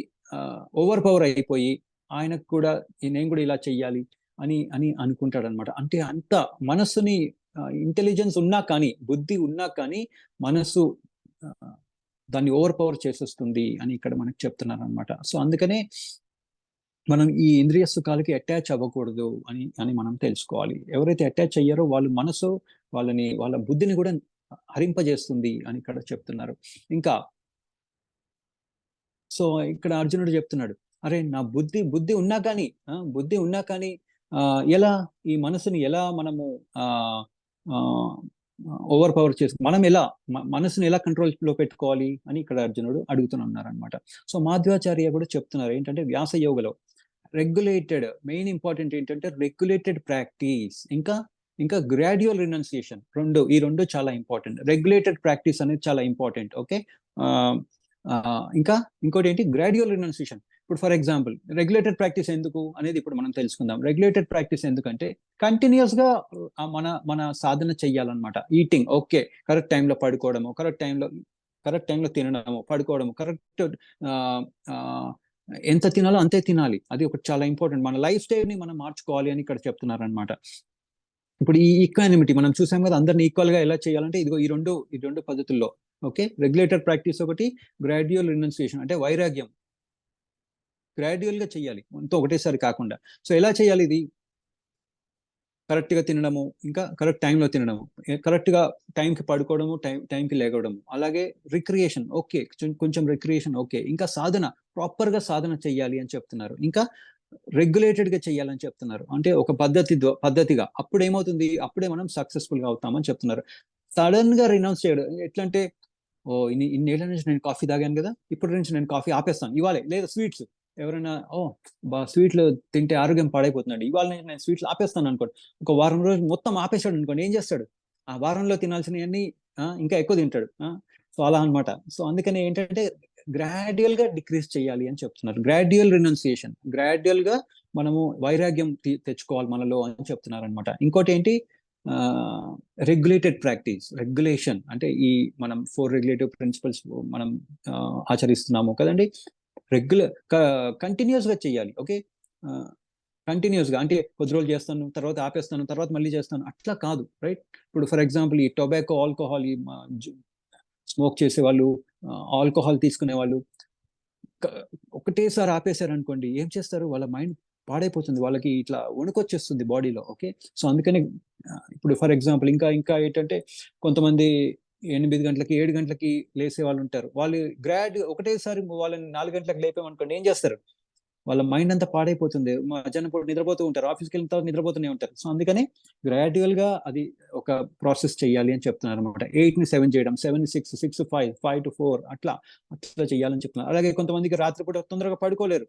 ఓవర్ పవర్ అయిపోయి ఆయనకు కూడా నేను కూడా ఇలా చెయ్యాలి అని అనుకుంటాడు అనమాట. అంటే అంత మనస్సుని ఇంటెలిజెన్స్ ఉన్నా కానీ, బుద్ధి ఉన్నా కానీ మనస్సు దాన్ని ఓవర్ పవర్ చేసేస్తుంది అని ఇక్కడ మనకు చెప్తున్నారు అనమాట. సో అందుకనే మనం ఈ ఇంద్రియ సుఖాలకి అటాచ్ అవ్వకూడదు అని మనం తెలుసుకోవాలి. ఎవరైతే అటాచ్ అయ్యారో వాళ్ళు మనసు వాళ్ళ బుద్ధిని కూడా హరింపజేస్తుంది అని ఇక్కడ చెప్తున్నారు. ఇంకా సో ఇక్కడ అర్జునుడు చెప్తున్నాడు, అరే నా బుద్ధి ఉన్నా కానీ ఎలా ఈ మనసుని ఎలా మనము ఓవర్ పవర్ మనం ఎలా మనసుని ఎలా కంట్రోల్ లో పెట్టుకోవాలి అని ఇక్కడ అర్జునుడు అడుగుతున్నారు అనమాట. సో మాధ్వాచార్య కూడా చెప్తున్నారు ఏంటంటే వ్యాస యోగలో రెగ్యులేటెడ్, మెయిన్ ఇంపార్టెంట్ ఏంటంటే రెగ్యులేటెడ్ ప్రాక్టీస్, ఇంకా గ్రాడ్యువల్ రినౌన్సియేషన్, ఈ రెండు చాలా ఇంపార్టెంట్. రెగ్యులేటెడ్ ప్రాక్టీస్ అనేది చాలా ఇంపార్టెంట్. ఓకే, ఇంకా ఇంకోటి ఏంటి, గ్రాడ్యువల్ రినౌన్సియేషన్. ఇప్పుడు ఫర్ ఎగ్జాంపుల్ రెగ్యులేటెడ్ ప్రాక్టీస్ ఎందుకు అనేది ఇప్పుడు మనం తెలుసుకుందాం. రెగ్యులేటెడ్ ప్రాక్టీస్ ఎందుకంటే కంటిన్యూస్ గా మన సాధన చెయ్యాలన్నమాట. ఈటింగ్, ఓకే, కరెక్ట్ టైంలో పడుకోవడము, కరెక్ట్ టైంలో తినడము, పడుకోవడము, కరెక్ట్ ఎంత తినాలో అంతే తినాలి. అది ఒకటి చాలా ఇంపార్టెంట్. మన లైఫ్ స్టైల్ ని మనం మార్చుకోవాలి అని ఇక్కడ చెప్తున్నారు అనమాట. ఇప్పుడు ఈ ఈక్వానిమిటీ మనం చూసాం కదా, అందరిని ఈక్వల్ గా ఎలా చేయాలంటే ఇదిగో ఈ రెండు పద్ధతుల్లో. ఓకే, రెగ్యులేటెడ్ ప్రాక్టీస్ ఒకటి, గ్రాడ్యువల్ రినౌన్సియేషన్ అంటే వైరాగ్యం, గ్రాడ్యువల్ గా చేయాలి, అంతా ఒకటేసారి కాకుండా. సో ఎలా చేయాలి ఇది, కరెక్ట్ గా తినడము, ఇంకా కరెక్ట్ టైంలో తినడము, కరెక్ట్ గా టైంకి పడుకోవడము, టైంకి లేగడము, అలాగే రిక్రియేషన్, ఓకే, కొంచెం రిక్రియేషన్, ఓకే, ఇంకా సాధన, ప్రాపర్ గా సాధన చెయ్యాలి అని చెప్తున్నారు. ఇంకా రెగ్యులేటెడ్ గా చెయ్యాలని చెప్తున్నారు, అంటే ఒక పద్ధతిగా. అప్పుడు ఏమవుతుంది, అప్పుడే మనం సక్సెస్ఫుల్ గా అవుతామని చెప్తున్నారు. సడన్ గా రినౌన్స్ చేయడం ఎట్లా అంటే, ఇన్నేళ్ల నుంచి నేను కాఫీ తాగాను కదా, ఇప్పటి నుంచి నేను కాఫీ ఆపేస్తాను ఇవాళే, లేదా స్వీట్స్, ఎవరైనా స్వీట్లు తింటే ఆరోగ్యం పాడైపోతుందండి, ఇవాళ నుంచి నేను స్వీట్లు ఆపేస్తాను అనుకోండి. ఒక వారం రోజులు మొత్తం ఆపేశాడు అనుకోండి, ఏం చేస్తాడు, ఆ వారంలో తినాల్సినవన్నీ ఇంకా ఎక్కువ తింటాడు. సో అలా అన్నమాట. సో అందుకని ఏంటంటే గ్రాడ్యువల్ గా డిక్రీజ్ చేయాలి అని చెప్తున్నారు. గ్రాడ్యువల్ రినౌన్సియేషన్, గ్రాడ్యువల్ గా మనము వైరాగ్యం తెచ్చుకోవాలి మనలో అని చెప్తున్నారు అనమాట. ఇంకోటి ఏంటి, రెగ్యులేటెడ్ ప్రాక్టీస్. రెగ్యులేషన్ అంటే ఈ మనం 4 రెగ్యులేటివ్ ప్రిన్సిపల్స్ మనం ఆచరిస్తున్నాము కదండి. కంటిన్యూస్ గా చేయాలి. ఓకే, కంటిన్యూస్ గా అంటే కొద్ది రోజులు చేస్తాను, తర్వాత ఆపేస్తాను, తర్వాత మళ్ళీ చేస్తాను, అట్లా కాదు. రైట్, ఇప్పుడు ఫర్ ఎగ్జాంపుల్ ఈ టొబాకో, ఆల్కహాల్, ఈ స్మోక్ చేసే వాళ్ళు, ఆల్కహాల్ తీసుకునే వాళ్ళు ఒకటేసారి ఆపేశారు అనుకోండి, ఏం చేస్తారు, వాళ్ళ మైండ్ పాడైపోతుంది, వాళ్ళకి ఇట్లా వణుకొచ్చేస్తుంది బాడీలో. ఓకే, సో అందుకని ఇప్పుడు ఫర్ ఎగ్జాంపుల్ ఇంకా ఇంకా ఏంటంటే కొంతమంది 8 గంటలకి 7 గంటలకి లేసే వాళ్ళు ఉంటారు. వాళ్ళు ఒకటేసారి వాళ్ళని 4 గంటలకు లేపామనుకోండి, ఏం చేస్తారు, వాళ్ళ మైండ్ అంతా పాడైపోతుంది, మధ్యాహ్నం పూట నిద్రపోతూ ఉంటారు, ఆఫీస్కి వెళ్ళిన తర్వాత నిద్రపోతూనే ఉంటారు. సో అందుకని గ్రాడ్యువల్ గా అది ఒక ప్రాసెస్ చేయాలి అని చెప్తున్నారు అనమాట. 8 ని 7 చేయడం, 7 ని 6, 6 5, 5 to 4 అట్లా అట్లా చేయాలని చెప్తున్నారు. అలాగే కొంతమందికి రాత్రిపూట తొందరగా పడుకోలేరు,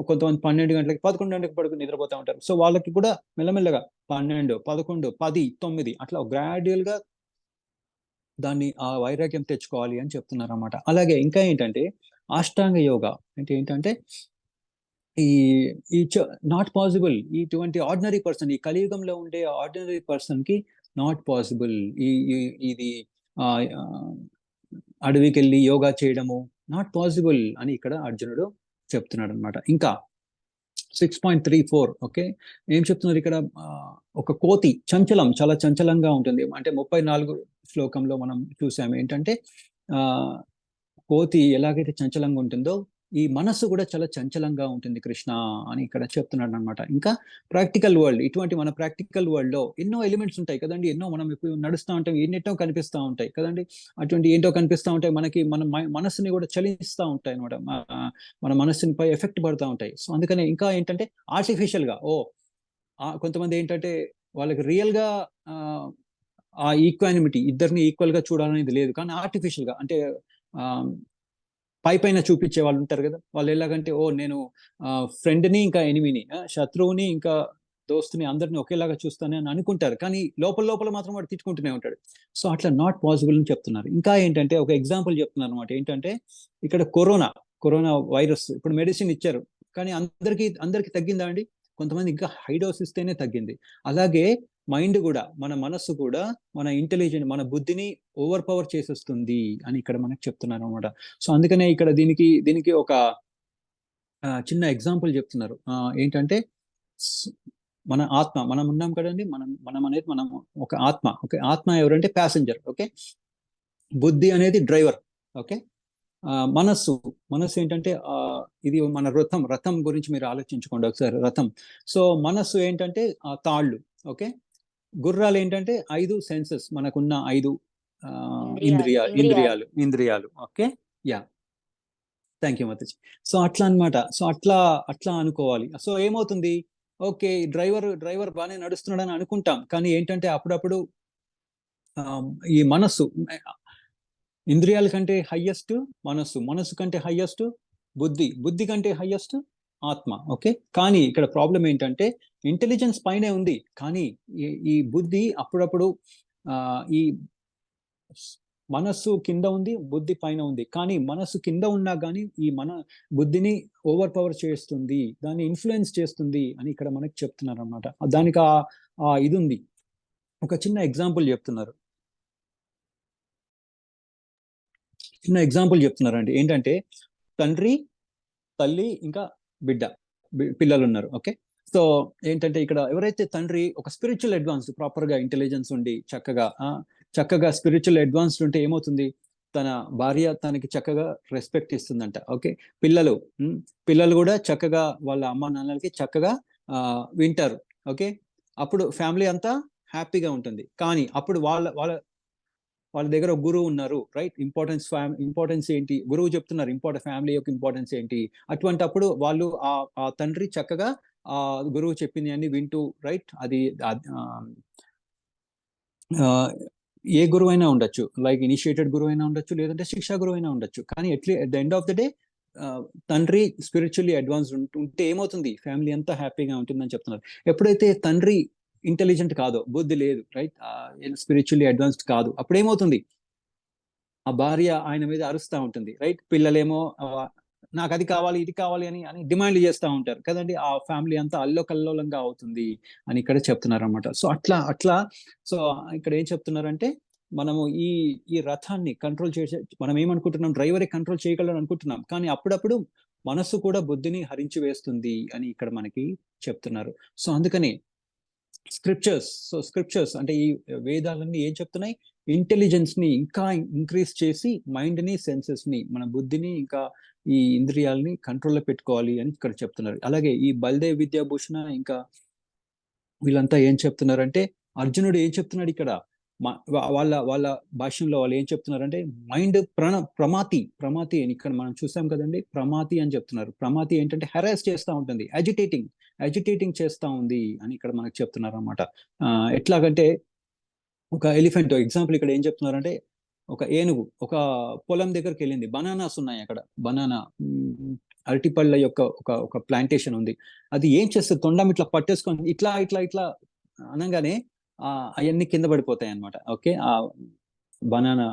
కొంతమంది 12 గంటలకి 11 గంటలకు పడుకుని నిద్రపోతూ ఉంటారు. సో వాళ్ళకి కూడా మెల్లమెల్లగా 12, 11, 10, 9 అట్లా గ్రాడ్యువల్ గా దాన్ని ఆ వైరాగ్యం తెచ్చుకోవాలి అని చెప్తున్నారు అనమాట. అలాగే ఇంకా ఏంటంటే అష్టాంగ యోగా అంటే ఏంటంటే ఈ ఈ నాట్ పాసిబుల్, ఇటువంటి ఆర్డినరీ పర్సన్, ఈ కలియుగంలో ఉండే ఆర్డినరీ పర్సన్ కి నాట్ పాసిబుల్ ఇది అడవికి వెళ్ళి యోగా చేయడము నాట్ పాసిబుల్ అని ఇక్కడ అర్జునుడు చెప్తున్నాడు అనమాట. ఇంకా 6.34, ఓకే, ఏం చెప్తున్నారు ఇక్కడ, ఒక కోతి చంచలం, చాలా చంచలంగా ఉంటుంది. అంటే 34 శ్లోకంలో మనం చూసాము ఏంటంటే కోతి ఎలాగైతే చంచలంగా ఉంటుందో ఈ మనస్సు కూడా చాలా చంచలంగా ఉంటుంది కృష్ణ అని ఇక్కడ చెప్తున్నాడు అనమాట. ఇంకా ప్రాక్టికల్ వరల్డ్, ఇటువంటి మన ప్రాక్టికల్ వరల్డ్ లో ఎన్నో ఎలిమెంట్స్ ఉంటాయి కదండి, ఎన్నో మనం ఇప్పుడు నడుస్తూ ఉంటాం, ఎన్నెన్నో కనిపిస్తూ ఉంటాయి కదండి, అటువంటి ఏంటో కనిపిస్తూ ఉంటాయి మనకి, మన మనస్సుని కూడా చలిస్తూ ఉంటాయి అనమాట, మన మనస్సుని పై ఎఫెక్ట్ పడుతూ ఉంటాయి. సో అందుకని ఇంకా ఏంటంటే ఆర్టిఫిషియల్ గా కొంతమంది ఏంటంటే వాళ్ళకి రియల్ గా ఆ ఈక్వానిమిటీ, ఇద్దరిని ఈక్వల్ గా చూడాలనేది లేదు, కానీ ఆర్టిఫిషియల్ గా అంటే పైన చూపించే వాళ్ళు ఉంటారు కదా, వాళ్ళు ఎలాగంటే నేను ఫ్రెండ్ని ఇంకా ఎనిమిని, శత్రువుని ఇంకా దోస్తుని అందరిని ఒకేలాగా చూస్తాను అని అనుకుంటారు, కానీ లోపల లోపల మాత్రం వాడు తిట్టుకుంటూనే ఉంటాడు. సో అట్లా నాట్ పాసిబుల్ అని చెప్తున్నారు. ఇంకా ఏంటంటే ఒక ఎగ్జాంపుల్ చెప్తున్నారు అనమాట. ఏంటంటే ఇక్కడ కరోనా వైరస్, ఇప్పుడు మెడిసిన్ ఇచ్చారు, కానీ అందరికి తగ్గిందా అండి? కొంతమంది ఇంకా హై డోస్ ఇస్తేనే తగ్గింది. అలాగే మైండ్ కూడా, మన మనస్సు కూడా మన ఇంటెలిజెంట్, మన బుద్ధిని ఓవర్ పవర్ చేసేస్తుంది అని ఇక్కడ మనకు చెప్తున్నారు అనమాట. సో అందుకనే ఇక్కడ దీనికి ఒక చిన్న ఎగ్జాంపుల్ చెప్తున్నారు. ఏంటంటే మన ఆత్మ, మనం ఉన్నాం కదండి, మనం అనేది మనం ఒక ఆత్మ. ఓకే, ఆత్మ ఎవరంటే ప్యాసింజర్. ఓకే, బుద్ధి అనేది డ్రైవర్. ఓకే, మనస్సు ఏంటంటే ఇది మన రథం గురించి మీరు ఆలోచించుకోండి ఒకసారి. రథం, సో మనస్సు ఏంటంటే తాళ్ళు. ఓకే, గుర్రాలు ఏంటంటే 5 సెన్సెస్, మనకున్న 5 ఇంద్రియాలు. Okay, ya, thank you mataji. So అట్లా అన్నమాట. సో అట్లా అనుకోవాలి. సో ఏమవుతుంది, ఓకే, డ్రైవర్ బాగానే నడుస్తున్నాడని అనుకుంటాం, కానీ ఏంటంటే అప్పుడప్పుడు ఈ మనస్సు, ఇంద్రియాల కంటే హయ్యెస్ట్ మనస్సు కంటే హయ్యెస్ట్ బుద్ధి కంటే హయ్యెస్ట్ ఆత్మ. ఓకే, కానీ ఇక్కడ ప్రాబ్లం ఏంటంటే ఇంటెలిజెన్స్ పైనే ఉంది, కానీ ఈ బుద్ధి అప్పుడప్పుడు ఈ మనస్సు కింద ఉంది, బుద్ధి పైన ఉంది. కానీ మనస్సు కింద ఉన్నా కానీ ఈ మన బుద్ధిని ఓవర్ పవర్ చేస్తుంది, దాన్ని ఇన్ఫ్లుయెన్స్ చేస్తుంది అని ఇక్కడ మనకి చెప్తున్నారు అనమాట. దానికి ఇది ఉంది. ఒక చిన్న ఎగ్జాంపుల్ చెప్తున్నారండి. ఏంటంటే తండ్రి, తల్లి ఇంకా పిల్లలు ఉన్నారు. ఓకే, సో ఏంటంటే ఇక్కడ ఎవరైతే తండ్రి ఒక స్పిరిచువల్ అడ్వాన్స్, ప్రాపర్ గా ఇంటెలిజెన్స్ ఉండి చక్కగా స్పిరిచువల్ అడ్వాన్స్ ఉంటే ఏమవుతుంది, తన భార్య తనకి చక్కగా రెస్పెక్ట్ ఇస్తుందంట. ఓకే, పిల్లలు కూడా చక్కగా వాళ్ళ అమ్మ నాన్నలకి చక్కగా వింటారు. ఓకే, అప్పుడు ఫ్యామిలీ అంతా హ్యాపీగా ఉంటుంది. కానీ అప్పుడు వాళ్ళ దగ్గర ఒక గురువు ఉన్నారు, రైట్, ఇంపార్టెన్స్ ఏంటి, గురువు చెప్తున్నారు ఫ్యామిలీ యొక్క ఇంపార్టెన్స్ ఏంటి. అటువంటి అప్పుడు వాళ్ళు ఆ తండ్రి చక్కగా ఆ గురువు చెప్పింది అన్ని వింటూ, రైట్, అది ఏ గురువు అయినా ఉండొచ్చు, లైక్ ఇనిషియేటెడ్ గురువు అయినా ఉండొచ్చు, లేదంటే శిక్షా గురువు అయినా ఉండొచ్చు. కానీ at the end of the day తండ్రి స్పిరిచువల్లీ అడ్వాన్స్ ఉంటే ఏమవుతుంది, ఫ్యామిలీ అంతా హ్యాపీగా ఉంటుందని చెప్తున్నారు. ఎప్పుడైతే తండ్రి ఇంటెలిజెంట్ కాదో, బుద్ధి లేదు, రైట్, స్పిరిచువల్లీ అడ్వాన్స్డ్ కాదు, అప్పుడు ఏమవుతుంది, ఆ భార్య ఆయన మీద అరుస్తూ ఉంటుంది, రైట్, పిల్లలేమో నాకు అది కావాలి ఇది కావాలి అని అని డిమాండ్ చేస్తూ ఉంటారు కదండి, ఆ ఫ్యామిలీ అంతా అల్లోకల్లోలంగా అవుతుంది అని ఇక్కడ చెప్తున్నారు అనమాట. సో అట్లా అట్లా సో ఇక్కడ ఏం చెప్తున్నారంటే, మనము ఈ ఈ రథాన్ని కంట్రోల్ చేసే, మనం ఏమనుకుంటున్నాం, డ్రైవరే కంట్రోల్ చేయగలరు అనుకుంటున్నాం, కానీ అప్పుడప్పుడు మనస్సు కూడా బుద్ధిని హరించి వేస్తుంది అని ఇక్కడ మనకి చెప్తున్నారు. సో అందుకని స్క్రిప్చర్స్ అంటే ఈ వేదాలన్నీ ఏం చెప్తున్నాయి, ఇంటెలిజెన్స్ ని ఇంకా ఇంక్రీజ్ చేసి మైండ్ ని, సెన్సెస్ ని, మన బుద్ధిని, ఇంకా ఈ ఇంద్రియాలని కంట్రోల్లో పెట్టుకోవాలి అని ఇక్కడ చెప్తున్నారు. అలాగే ఈ బల్దేవ్ విద్యాభూషణ ఇంకా వీళ్ళంతా ఏం చెప్తున్నారంటే, అర్జునుడు ఏం చెప్తున్నాడు ఇక్కడ, వాళ్ళ వాళ్ళ భాష్యంలో వాళ్ళు ఏం చెప్తున్నారంటే, మైండ్ ప్రమాతి అని ఇక్కడ మనం చూసాం కదండి, ప్రమాతి అని చెప్తున్నారు. ప్రమాతి ఏంటంటే హెరాస్ చేస్తూ ఉంటుంది, అజిటేటింగ్ చేస్తూ ఉంది అని ఇక్కడ మనకు చెప్తున్నారు అనమాట. ఎట్లాగంటే ఒక ఎలిఫెంట్ ఎగ్జాంపుల్ ఇక్కడ ఏం చెప్తున్నారంటే, ఒక ఏనుగు ఒక పొలం దగ్గరికి వెళ్ళింది, బనానాస్ ఉన్నాయి అక్కడ, అరటిపళ్ళ యొక్క ఒక ఒక ప్లాంటేషన్ ఉంది. అది ఏం చేస్తుంది, తొండం ఇట్లా పట్టేసుకొని ఇట్లా ఇట్లా ఇట్లా అనగానే అవన్నీ కింద పడిపోతాయి అనమాట. ఓకే, ఆ బనానా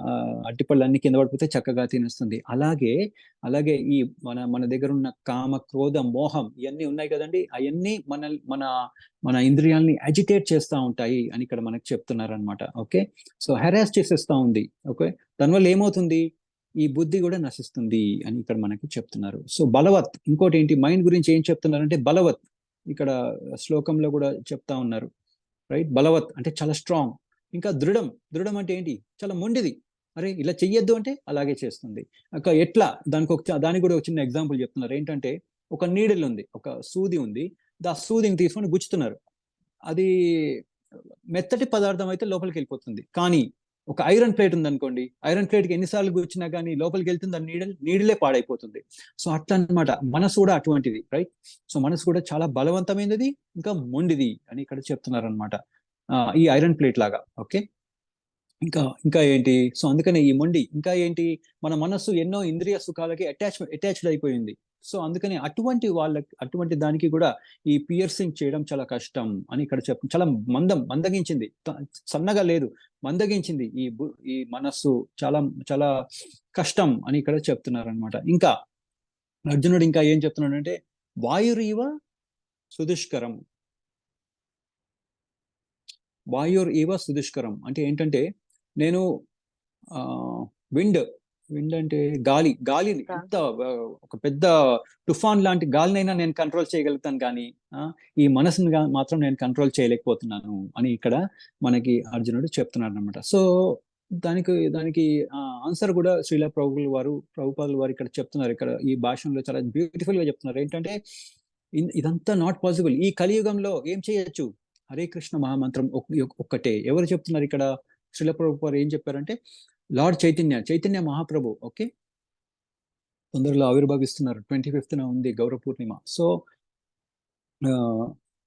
అరటిపళ్ళు అన్ని కింద పడిపోతే చక్కగా తినేస్తుంది. అలాగే ఈ మన దగ్గర ఉన్న కామ, క్రోధ, మోహం ఇవన్నీ ఉన్నాయి కదండి, అవన్నీ మన మన ఇంద్రియాలని అజిటేట్ చేస్తూ ఉంటాయి అని ఇక్కడ మనకు చెప్తున్నారు అనమాట. ఓకే, సో హెరాస్ చేసేస్తూ ఉంది. ఓకే, దానివల్ల ఏమవుతుంది, ఈ బుద్ధి కూడా నశిస్తుంది అని ఇక్కడ మనకి చెప్తున్నారు. సో బలవత్, ఇంకోటి ఏంటి, మైండ్ గురించి ఏం చెప్తున్నారంటే బలవత్, ఇక్కడ శ్లోకంలో కూడా చెప్తా ఉన్నారు, రైట్, బలవత్ అంటే చాలా స్ట్రాంగ్. ఇంకా దృఢం అంటే ఏంటి, చాలా మొండిది, అరే ఇలా చెయ్యొద్దు అంటే అలాగే చేస్తుంది. ఎట్లా, దానికి కూడా ఒక చిన్న ఎగ్జాంపుల్ చెప్తున్నారు. ఏంటంటే, ఒక నీడిల్ ఉంది, ఒక సూది ఉంది, ఆ సూదిని తీసుకొని గుచ్చుతున్నారు, అది మెత్తటి పదార్థం అయితే లోపలికి వెళ్ళిపోతుంది. కానీ ఒక ఐరన్ ప్లేట్ ఉంది అనుకోండి, ఐరన్ ప్లేట్కి ఎన్నిసార్లు గుచ్చినా కానీ లోపలికి వెళ్తుంది, ఆ నీడిలే పాడైపోతుంది. సో అట్లా అనమాట మనసు కూడా అటువంటిది, రైట్. సో మనసు కూడా చాలా బలవంతమైనది, ఇంకా మొండిది అని ఇక్కడ చెప్తున్నారు అనమాట, ఈ ఐరన్ ప్లేట్ లాగా. ఓకే, ఇంకా ఏంటి, సో అందుకనే ఈ మొండి, ఇంకా ఏంటి, మన మనస్సు ఎన్నో ఇంద్రియ సుఖాలకి అటాచ్డ్ అయిపోయింది. సో అందుకని అటువంటి దానికి కూడా ఈ పియర్సింగ్ చేయడం చాలా కష్టం అని ఇక్కడ చాలా మందగించింది, సన్నగా లేదు, మందగించింది ఈ మనస్సు, చాలా చాలా కష్టం అని ఇక్కడ చెప్తున్నారు అనమాట. ఇంకా అర్జునుడు ఇంకా ఏం చెప్తున్నాడు అంటే, వాయురీవ సుదుష్కరం, సుదుష్కరం అంటే ఏంటంటే, నేను విండ్ అంటే గాలిని ఎంత ఒక పెద్ద తుఫాన్ లాంటి గాలినైనా నేను కంట్రోల్ చేయగలుగుతాను, కానీ ఈ మనసుని మాత్రం నేను కంట్రోల్ చేయలేకపోతున్నాను అని ఇక్కడ మనకి అర్జునుడు చెప్తున్నాడు అనమాట. సో దానికి ఆన్సర్ కూడా శ్రీల ప్రభుపాదుల వారు ఇక్కడ చెప్తున్నారు, ఇక్కడ ఈ భాషలో చాలా బ్యూటిఫుల్ గా చెప్తున్నారు. ఏంటంటే, ఇదంతా నాట్ పాసిబుల్, ఈ కలియుగంలో ఏం చేయొచ్చు, హరే కృష్ణ మహామంత్రం ఒక్కటే. ఎవరు చెప్తున్నారు ఇక్కడ, శ్రీల ప్రభుపాదులు ఏం చెప్పారంటే, లార్డ్ చైతన్య మహాప్రభు. ఓకే, తొందరలో ఆవిర్భవిస్తున్నారు, 25th ఉంది గౌరవ పూర్ణిమ. సో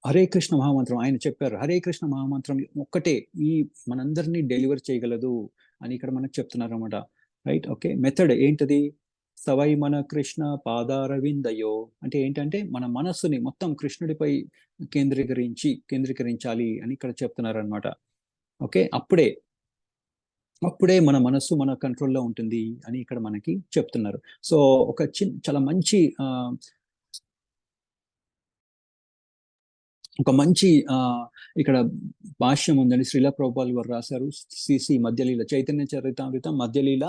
హరే కృష్ణ మహామంత్రం ఆయన చెప్పారు, హరే కృష్ణ మహామంత్రం ఒక్కటే ఈ మనందరినీ డెలివర్ చేయగలదు అని ఇక్కడ మనకు చెప్తున్నారు అనమాట, రైట్. ఓకే, మెథడ్ ఏంటది, సవై మన కృష్ణ పాదారవిందయో అంటే ఏంటంటే, మన మనస్సుని మొత్తం కృష్ణుడిపై కేంద్రీకరించాలి అని ఇక్కడ చెప్తున్నారు అనమాట. ఓకే, అప్పుడే మన మనస్సు మన కంట్రోల్లో ఉంటుంది అని ఇక్కడ మనకి చెప్తున్నారు. సో ఒక చాలా మంచి ఇక్కడ భాష్యం ఉందండి, శ్రీల ప్రభుపాదులు వారు రాశారు, CC Madhyalila, Chaitanya Charitamrita Madhyalila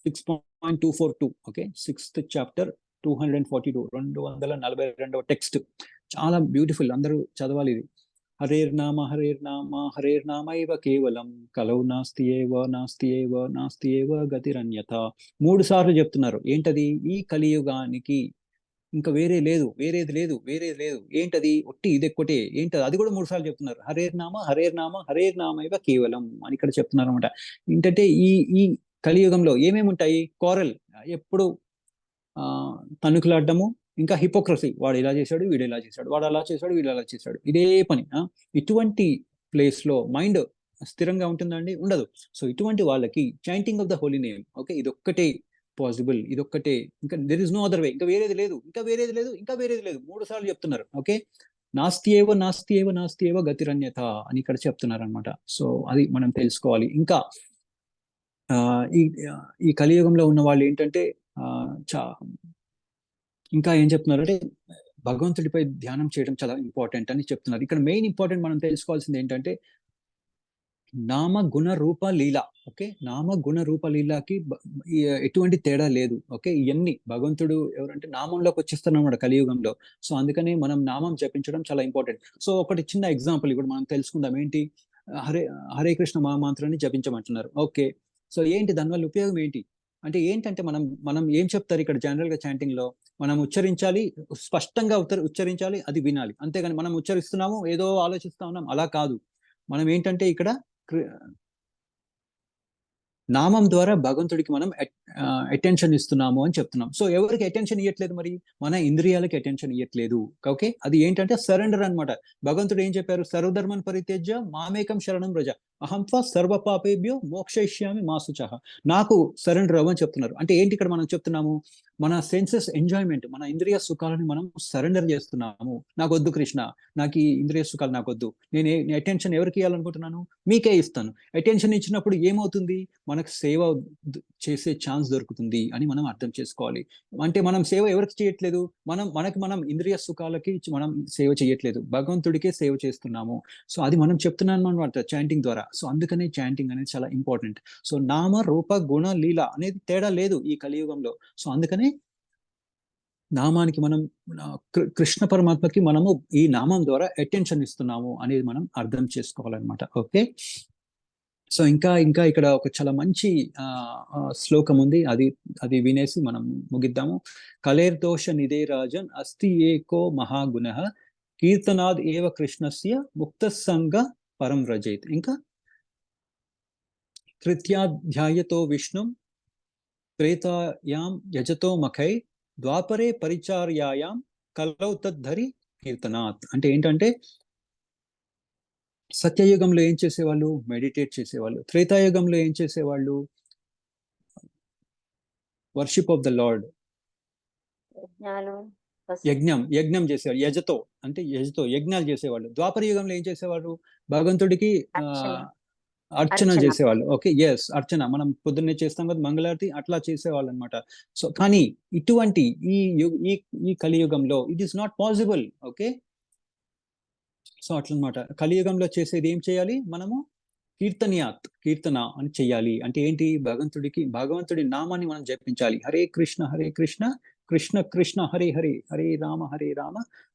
6.242. Okay, 6th chapter 242, 242వ టెక్స్ట్, చాలా బ్యూటిఫుల్, అందరూ చదవాలి ఇది. హరేర్నామ హరేర్నామైవ కేవలం కలౌ నాస్తి ఏవ గతిరన్యథ. 3 సార్లు చెప్తున్నారు. ఏంటది, ఈ కలియుగానికి ఇంకా వేరేది లేదు. ఏంటది, ఒట్టి ఇదెక్కటే, ఏంటది, అది కూడా 3 సార్లు చెప్తున్నారు. హరేర్నామ కేవలం అని ఇక్కడ చెప్తున్నారు అనమాట. ఏంటంటే, ఈ కలియుగంలో ఏమేమి ఉంటాయి, కోరల్, ఎప్పుడు తణుకులాడము, ఇంకా హిపోక్రసీ, వాడు ఇలా చేశాడు వీడు ఇలా చేశాడు, వాడు అలా చేశాడు వీడు అలా చేశాడు, ఇదే పని. ఇటువంటి ప్లేస్ లో మైండ్ స్థిరంగా ఉంటుందండి, ఉండదు. సో ఇటువంటి వాళ్ళకి chanting of the holy name, okay, ఇదొక్కటే పాసిబుల్, ఇదొక్కటే, ఇంకా there is no other way, ఇంకా వేరేది లేదు 3 సార్లు చెప్తున్నారు. ఓకే, నాస్తి ఏవ గతిరన్యత అని ఇక్కడ చెప్తున్నారు అనమాట. సో అది మనం తెలుసుకోవాలి. ఇంకా ఆ ఈ ఈ కలియుగంలో ఉన్న వాళ్ళు ఏంటంటే ఆ చా ఇంకా ఏం చెప్తున్నారంటే భగవంతుడిపై ధ్యానం చేయడం చాలా ఇంపార్టెంట్ అని చెప్తున్నారు. ఇక్కడ మెయిన్ ఇంపార్టెంట్ మనం తెలుసుకోవాల్సింది ఏంటంటే నామ గుణ రూప లీల. ఓకే, నామ గుణ రూప లీలకి ఎటువంటి తేడా లేదు. ఓకే, ఇవన్నీ భగవంతుడు ఎవరంటే నామంలోకి వచ్చేస్తున్నాడు కలియుగంలో. సో అందుకని మనం నామం జపించడం చాలా ఇంపార్టెంట్. సో ఒకటి చిన్న ఎగ్జాంపుల్ ఇప్పుడు మనం తెలుసుకుందాం. ఏంటి? హరే హరే కృష్ణ మహామంత్రాన్ని జపించమంటున్నారు. ఓకే, సో ఏంటి దానివల్ల ఉపయోగం ఏంటి అంటే ఏంటంటే మనం ఏం చెప్తారు ఇక్కడ జనరల్ గా చాంటింగ్ లో? మనం ఉచ్చరించాలి, స్పష్టంగా ఉచ్చరించాలి, అది వినాలి. అంతేగాని మనం ఉచ్చరిస్తున్నాము ఏదో ఆలోచిస్తా ఉన్నాం అలా కాదు. మనం ఏంటంటే ఇక్కడ నామం ద్వారా భగవంతుడికి మనం అటెన్షన్ ఇస్తున్నాము అని చెప్తున్నాం. సో ఎవరికి అటెన్షన్ ఇవ్వట్లేదు? మరి మన ఇంద్రియాలకి అటెన్షన్ ఇవ్వట్లేదు. ఓకే, అది ఏంటంటే సరెండర్ అనమాట. భగవంతుడు ఏం చెప్పారు? సర్వధర్మన్ పరిత్యజ్య మామేకం శరణం వ్రజ అహం త్వా సర్వ పాపేభ్యో మోక్షయిష్యామి మా శుచః. నాకు సరెండర్ అవ్వని చెప్తున్నారు. అంటే ఏంటి ఇక్కడ మనం చెప్తున్నాము? మన సెన్సెస్ ఎంజాయ్మెంట్, మన ఇంద్రియ సుఖాలను మనం సరెండర్ చేస్తున్నాము. నాకు వద్దు కృష్ణ, నాకు ఈ ఇంద్రియ సుఖాలు నాకు వద్దు, నేను అటెన్షన్ ఎవరికి ఇవ్వాలనుకుంటున్నాను? మీకే ఇస్తాను. అటెన్షన్ ఇచ్చినప్పుడు ఏమవుతుంది? మనకు సేవ చేసే ఛాన్స్ దొరుకుతుంది అని మనం అర్థం చేసుకోవాలి. అంటే మనం సేవ ఎవరికి చేయట్లేదు? మనం ఇంద్రియ సుఖాలకి మనం సేవ చేయట్లేదు, భగవంతుడికే సేవ చేస్తున్నాము. సో అది మనం చెప్తున్నాం అనమాట చాంటింగ్ ద్వారా. సో అందుకనే చాంటింగ్ అనేది చాలా ఇంపార్టెంట్. సో నామ రూప గుణ లీల అనేది తేడా లేదు ఈ కలియుగంలో. సో అందుకనే నామానికి మనం కృష్ణ పరమాత్మకి మనము ఈ నామం ద్వారా అటెన్షన్ ఇస్తున్నాము అనేది మనం అర్థం చేసుకోవాలన్నమాట. ఓకే, సో ఇంకా ఇంకా ఇక్కడ ఒక చాలా మంచి శ్లోకం ఉంది, అది వినేసి మనం ముగిద్దాము. కలేర్దోష నిదే రాజన్ అస్తి ఏకో మహాగుణ కీర్తనాద్ ఏవ కృష్ణస్య ముక్త సంగ పరం వ్రజేత్. ఇంకా తృతీయాధ్యాయతో విష్ణుం త్రేతాయాం యజతో మఖై ద్వాపరే పరిచార్యాయాం కలౌ తద్ధరి కీర్తనాత్. అంటే ఏంటంటే సత్యయుగంలో ఏం చేసేవాళ్ళు? మెడిటేట్ చేసేవాళ్ళు. త్రేతాయుగంలో ఏం చేసేవాళ్ళు? వర్షిప్ ఆఫ్ ద లార్డ్, యజ్ఞం చేసేవాళ్ళు. యజతో యజ్ఞాలు చేసేవాళ్ళు. ద్వాపర యుగంలో ఏం చేసేవాళ్ళు? భగవంతుడికి అర్చన చేసేవాళ్ళు. ఓకే, ఎస్, అర్చన మనం పొద్దున్నే చేస్తాం కదా మంగళారతి, అట్లా చేసేవాళ్ళు అనమాట. సో కానీ ఇటువంటి ఈ కలియుగంలో it is not possible. Okay, so అట్లనమాట. కలియుగంలో చేసేది ఏం చేయాలి? మనము కీర్తన అని చెయ్యాలి. అంటే ఏంటి? భగవంతుడి నామాన్ని మనం జపించాలి. హరే కృష్ణ కృష్ణ కృష్ణ హరే హరే, హరే రామ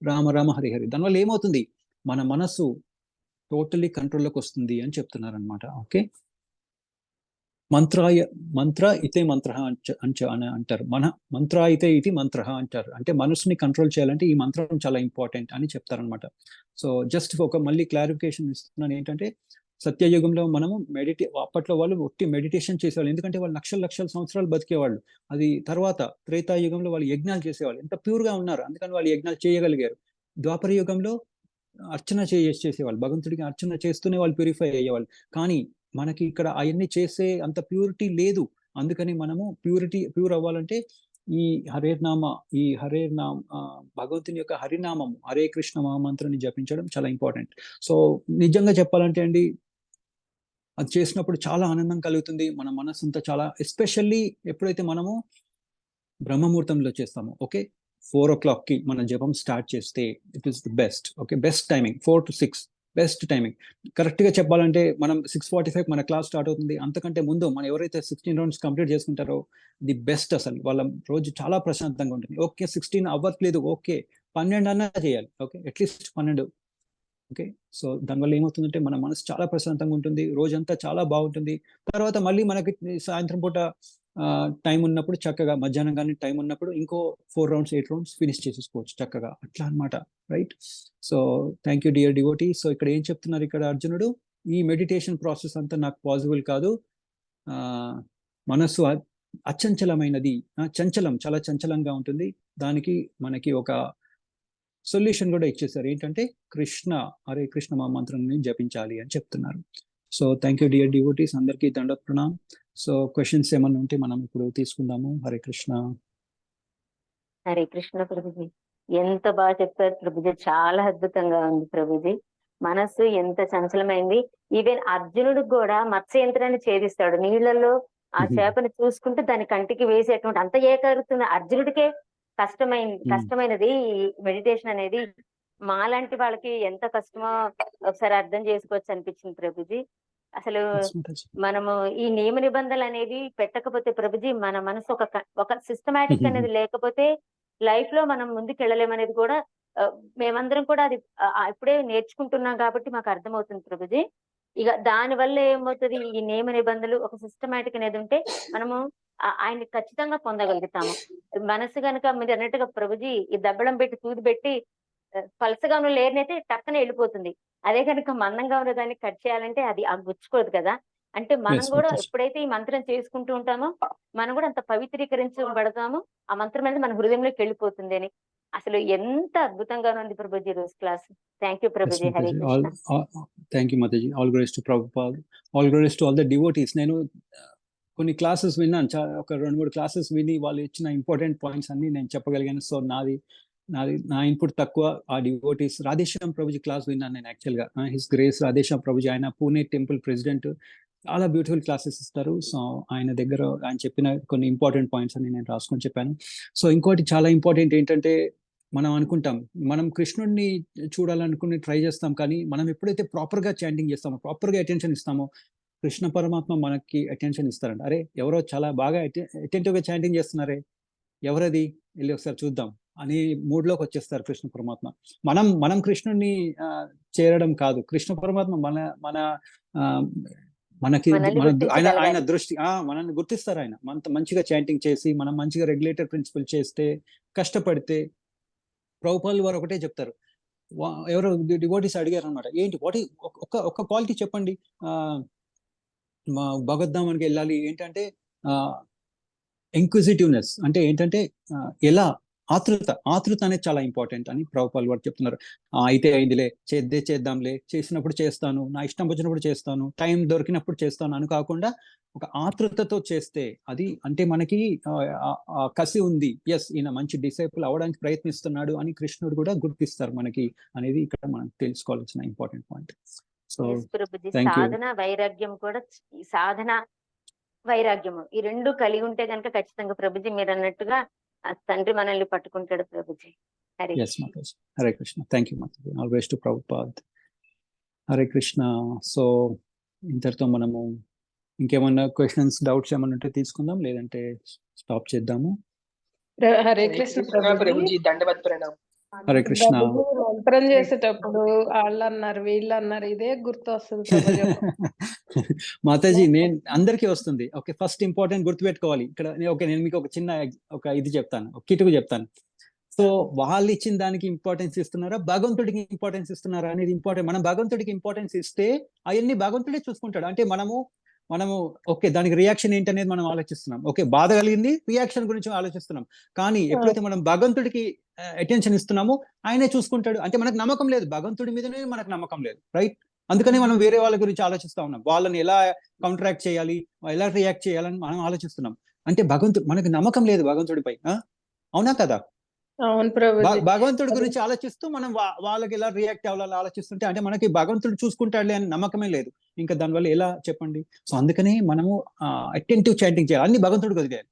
రామ రామ హరే హరే. దానివల్ల ఏమవుతుంది? మన మనసు టోటలీ కంట్రోల్లోకి వస్తుంది అని చెప్తున్నారు అనమాట. ఓకే, మంత్ర ఇతే మంత్ర అని అంటారు. మంత్ర అయితే ఇది మంత్ర అంటారు. అంటే మనసుని కంట్రోల్ చేయాలంటే ఈ మంత్రం చాలా ఇంపార్టెంట్ అని చెప్తారనమాట. సో జస్ట్ మళ్ళీ క్లారిఫికేషన్ ఇస్తున్నాను. ఏంటంటే సత్యయుగంలో మనము అప్పట్లో వాళ్ళు ఒట్టి మెడిటేషన్ చేసేవాళ్ళు, ఎందుకంటే వాళ్ళు లక్షల సంవత్సరాలు బతికేవాళ్ళు. అది తర్వాత త్రేతాయుగంలో వాళ్ళు యజ్ఞాలు చేసేవాళ్ళు. ఎంత ప్యూర్ గా ఉన్నారు, అందుకని వాళ్ళు యజ్ఞాలు చేయగలిగారు. ద్వాపర యుగంలో అర్చన చేసేవాళ్ళు, భగవంతుడికి అర్చన చేస్తూనే వాళ్ళు ప్యూరిఫై అయ్యేవాళ్ళు. కానీ మనకి ఇక్కడ అవన్నీ చేసే అంత ప్యూరిటీ లేదు. అందుకని మనము ప్యూర్ అవ్వాలంటే ఈ భగవంతుని యొక్క హరినామం, హరే కృష్ణ మహామంత్రాన్ని జపించడం చాలా ఇంపార్టెంట్. సో నిజంగా చెప్పాలంటే అండి, అది చేసినప్పుడు చాలా ఆనందం కలుగుతుంది. మన మనసు అంతా చాలా, ఎస్పెషల్లీ ఎప్పుడైతే మనము బ్రహ్మముహూర్తంలో చేస్తామో. ఓకే, 4 o'clock కి మన జపం స్టార్ట్ చేస్తే it is the best. Okay, best timing 4 to 6 best timing. Correct గా చెప్పాలంటే మనం 6:45 మన క్లాస్ స్టార్ట్ అవుతుంది. అంతకంటే ముందు మనం ఎవరైతే 16 rounds కంప్లీట్ చేసుకుంటారో ది బెస్ట్. అసలు వాళ్ళ రోజు చాలా ప్రశాంతంగా ఉంటుంది. ఓకే, 16 అవ్వట్లేదు, ఓకే 12 అన్నా చేయాలి. Okay, at least 12. ఓకే, సో దానివల్ల ఏమవుతుందంటే మన మనసు చాలా ప్రశాంతంగా ఉంటుంది, రోజంతా చాలా బాగుంటుంది. తర్వాత మళ్ళీ మనకి సాయంత్రం పూట టైం ఉన్నప్పుడు చక్కగా, మధ్యాహ్నం కానీ టైం ఉన్నప్పుడు ఇంకో 4 rounds 8 rounds ఫినిష్ చేసేసుకోవచ్చు చక్కగా, అట్లా అనమాట. Right. So thank you dear devotee. So ఇక్కడ ఏం చెప్తున్నారు ఇక్కడ అర్జునుడు? ఈ మెడిటేషన్ ప్రాసెస్ అంతా నాకు పాసిబుల్ కాదు, మనసు అచంచలమైనది, చాలా చంచలంగా ఉంటుంది. దానికి మనకి ఒక సొల్యూషన్ కూడా ఇచ్చేసారు. ఏంటంటే హరే కృష్ణ మహామంత్రాన్ని జపించాలి అని చెప్తున్నారు. So thank you dear devotees, అందరికీ దండోత్ ప్రణామ్. సో క్వశ్చన్స్ ఏమన్నా ఉంటే మనం ఇప్పుడు తీసుకుందాము. హరే కృష్ణ. హరే కృష్ణ ప్రభుజీ. ఎంత బాగా చెప్పారు ప్రభుజీ, చాలా అద్భుతంగా ఉంది ప్రభుజీ. మనస్సు ఎంత చంచలమైంది. ఈవెన్ అర్జునుడికి కూడా మత్స్య యంత్రాన్ని ఛేదిస్తాడు నీళ్లలో, ఆ చేపను చూసుకుంటూ దాని కంటికి వేసేటువంటి అంత ఏకాగ్రత అర్జునుడికే కష్టమైనది మెడిటేషన్ అనేది. మాలాంటి వాళ్ళకి ఎంత కష్టమో ఒకసారి అర్థం చేసుకోవచ్చు అనిపించింది ప్రభుజీ. అసలు మనము ఈ నియమ నిబంధనలు అనేవి పెట్టకపోతే ప్రభుజీ, మన మనసు ఒక సిస్టమాటిక్ అనేది లేకపోతే లైఫ్ లో మనం ముందుకు వెళ్ళలేమనేది కూడా మేమందరం కూడా అది ఇప్పుడే నేర్చుకుంటున్నాం కాబట్టి మాకు అర్థమవుతుంది ప్రభుజీ. ఇక దాని వల్ల ఏమవుతుంది, ఈ నియమ నిబంధనలు ఒక సిస్టమాటిక్ అనేది ఉంటే మనము ఆయన్ని ఖచ్చితంగా పొందగలుగుతాము. మనసు కనుక మీరు అన్నట్టుగా ప్రభుజీ, ఈ దబ్బడం పెట్టి తూది పెట్టి పలసగా ఉన్న లేయర్నైతే టక్కనే వెళ్ళిపోతుంది. అదే కనుక మందంగా ఉన్న దాన్ని కట్ చేయాలంటే అది గుచ్చుకోదు కదా. అంటే మనం కూడా ఎప్పుడైతే ఈ మంత్రం చేసుకుంటూ ఉంటామో మనం కూడా అంత పవిత్రీకరించబడతాము. ఆ మంత్రం అనేది మన హృదయంలోకి వెళ్ళిపోతుంది అని. అసలు ఎంత అద్భుతంగా ఉంది ప్రభుజీ రోజు class. Thank you Prabhuji. Hare Krishna. Thank you Mataji. All glories to Prabhupada, all glories to all the devotees. నేను కొన్ని క్లాసెస్ విన్నాను, ఒక 2-3 క్లాసెస్ విని వాళ్ళు ఇచ్చిన ఇంపార్టెంట్ పాయింట్స్ అన్ని నేను చెప్పగలిగాను. సో నా ఇన్పుట్ తక్కువ. ఆ డివోటీస్ రాధేశ్యామ్ ప్రభుజీ క్లాస్ విన్నాను నేను యాక్చువల్గా. హిస్ గ్రేస్ రాధేశ్యామ్ ప్రభుజీ, ఆయన పూణే టెంపుల్ ప్రెసిడెంట్, చాలా బ్యూటిఫుల్ క్లాసెస్ ఇస్తారు. సో ఆయన దగ్గర ఆయన చెప్పిన కొన్ని ఇంపార్టెంట్ పాయింట్స్ అని నేను రాసుకొని చెప్పాను. సో ఇంకోటి చాలా ఇంపార్టెంట్ ఏంటంటే, మనం అనుకుంటాం మనం కృష్ణుడిని చూడాలనుకుని ట్రై చేస్తాం, కానీ మనం ఎప్పుడైతే ప్రాపర్గా చాంటింగ్ చేస్తామో, ప్రాపర్గా అటెన్షన్ ఇస్తామో, కృష్ణ పరమాత్మ మనకి అటెన్షన్ ఇస్తారంట. అరే ఎవరో చాలా బాగా అటెంటివ్గా చాంటింగ్ చేస్తున్నారే, ఎవరది, వెళ్ళి ఒకసారి చూద్దాం అనే మూడ్లోకి వచ్చేస్తారు కృష్ణ పరమాత్మ. మనం కృష్ణుడిని చేరడం కాదు, కృష్ణ పరమాత్మ మనకి ఆయన దృష్టి మనల్ని గుర్తిస్తారు. ఆయన మనతో మంచిగా చాంటింగ్ చేసి, మనం మంచిగా రెగ్యులేటర్ ప్రిన్సిపల్ చేస్తే, కష్టపడితే. ప్రభుపాల్ వారు ఒకటే చెప్తారు, ఎవరో డివోటీస్ అడిగారు అనమాట, ఏంటి ఒక క్వాలిటీ చెప్పండి మా భగవద్ధామానికి వెళ్ళాలి ఏంటంటే, ఎంక్విజిటివ్నెస్ అంటే ఏంటంటే ఎలా ఆతృత అనేది చాలా ఇంపార్టెంట్ అని ప్రభుపాల్ వారు చెప్తున్నారు. అయితే అయిందిలే, చేద్దాంలే, చేసినప్పుడు చేస్తాను, నా ఇష్టం వచ్చినప్పుడు చేస్తాను, టైం దొరికినప్పుడు చేస్తాను అని కాకుండా ఒక ఆతృతతో చేస్తే అది అంటే మనకి కసి ఉంది, ఎస్ ఈయన మంచి డిసైపుల్ అవడానికి ప్రయత్నిస్తున్నాడు అని కృష్ణుడు కూడా గుర్తిస్తారు మనకి అనేది ఇక్కడ మనం తెలుసుకోవాల్సిన ఇంపార్టెంట్ పాయింట్. సో సాధన వైరాగ్యం కూడా, సాధన వైరాగ్యము ఈ రెండు కలిగి ఉంటే కనుక ఖచ్చితంగా ప్రభుజీ మీరు అన్నట్టుగా తండ్రి మనల్ని పట్టుకుంటాడు Prabhuji. Hare Krishna. Thank you Mataji. Always to Prabhupad. Hare Krishna. So ఇంతటితో మనము ఇంకేమన్నా క్వశ్చన్స్, డౌట్స్ ఏమన్నా ఉంటే తీసుకుందాం, లేదంటే స్టాప్ చేద్దాము. హరే కృష్ణ ప్రభుజీ. దండవత్ ప్రణామం. హరే కృష్ణ. మంత్రం చేసేటప్పుడు వాళ్ళు అన్నారు, వీళ్ళు అన్నారు, ఇదే గుర్తు వస్తుంది మాతాజీ. నేను అందరికీ వస్తుంది. ఓకే, ఫస్ట్ ఇంపార్టెంట్ గుర్తుపెట్టుకోవాలి ఇక్కడ. ఓకే, నేను మీకు ఒక చిన్న ఇది చెప్తాను, ఒక కిటుకు చెప్తాను. సో వాళ్ళు ఇచ్చిన దానికి ఇంపార్టెన్స్ ఇస్తున్నారా, భగవంతుడికి ఇంపార్టెన్స్ ఇస్తున్నారా అనేది ఇంపార్టెంట్. మనం భగవంతుడికి ఇంపార్టెన్స్ ఇస్తే అవన్నీ భగవంతుడే చూసుకుంటాడు. అంటే మనము ఓకే దానికి రియాక్షన్ ఏంటనేది మనం ఆలోచిస్తున్నాం. ఓకే, బాధ కలిగింది, రియాక్షన్ గురించి ఆలోచిస్తున్నాం. కానీ ఎప్పుడైతే మనం భగవంతుడికి అటెన్షన్ ఇస్తున్నామో ఆయనే చూసుకుంటాడు. అంటే మనకు నమ్మకం లేదు, భగవంతుడి మీదనే మనకు నమ్మకం లేదు, రైట్? అందుకని మనం వేరే వాళ్ళ గురించి ఆలోచిస్తా ఉన్నాం, వాళ్ళని ఎలా కౌంటరాక్ట్ చేయాలి, ఎలా రియాక్ట్ చేయాలని మనం ఆలోచిస్తున్నాం. అంటే మనకు నమ్మకం లేదు భగవంతుడిపై. అవునా కదా? భగవంతుడి గురించి ఆలోచిస్తూ మనం వాళ్ళకి ఎలా రియాక్ట్ అవ్వాలని ఆలోచిస్తుంటే, అంటే మనకి భగవంతుడు చూసుకుంటాడులే అని నమ్మకమే లేదు. ఇంకా దానివల్ల ఎలా చెప్పండి? సో అందుకనే మనము అటెంటివ్ చాంటింగ్ చేయాలి. అన్ని భగవంతుడికి వదిలేయాలి.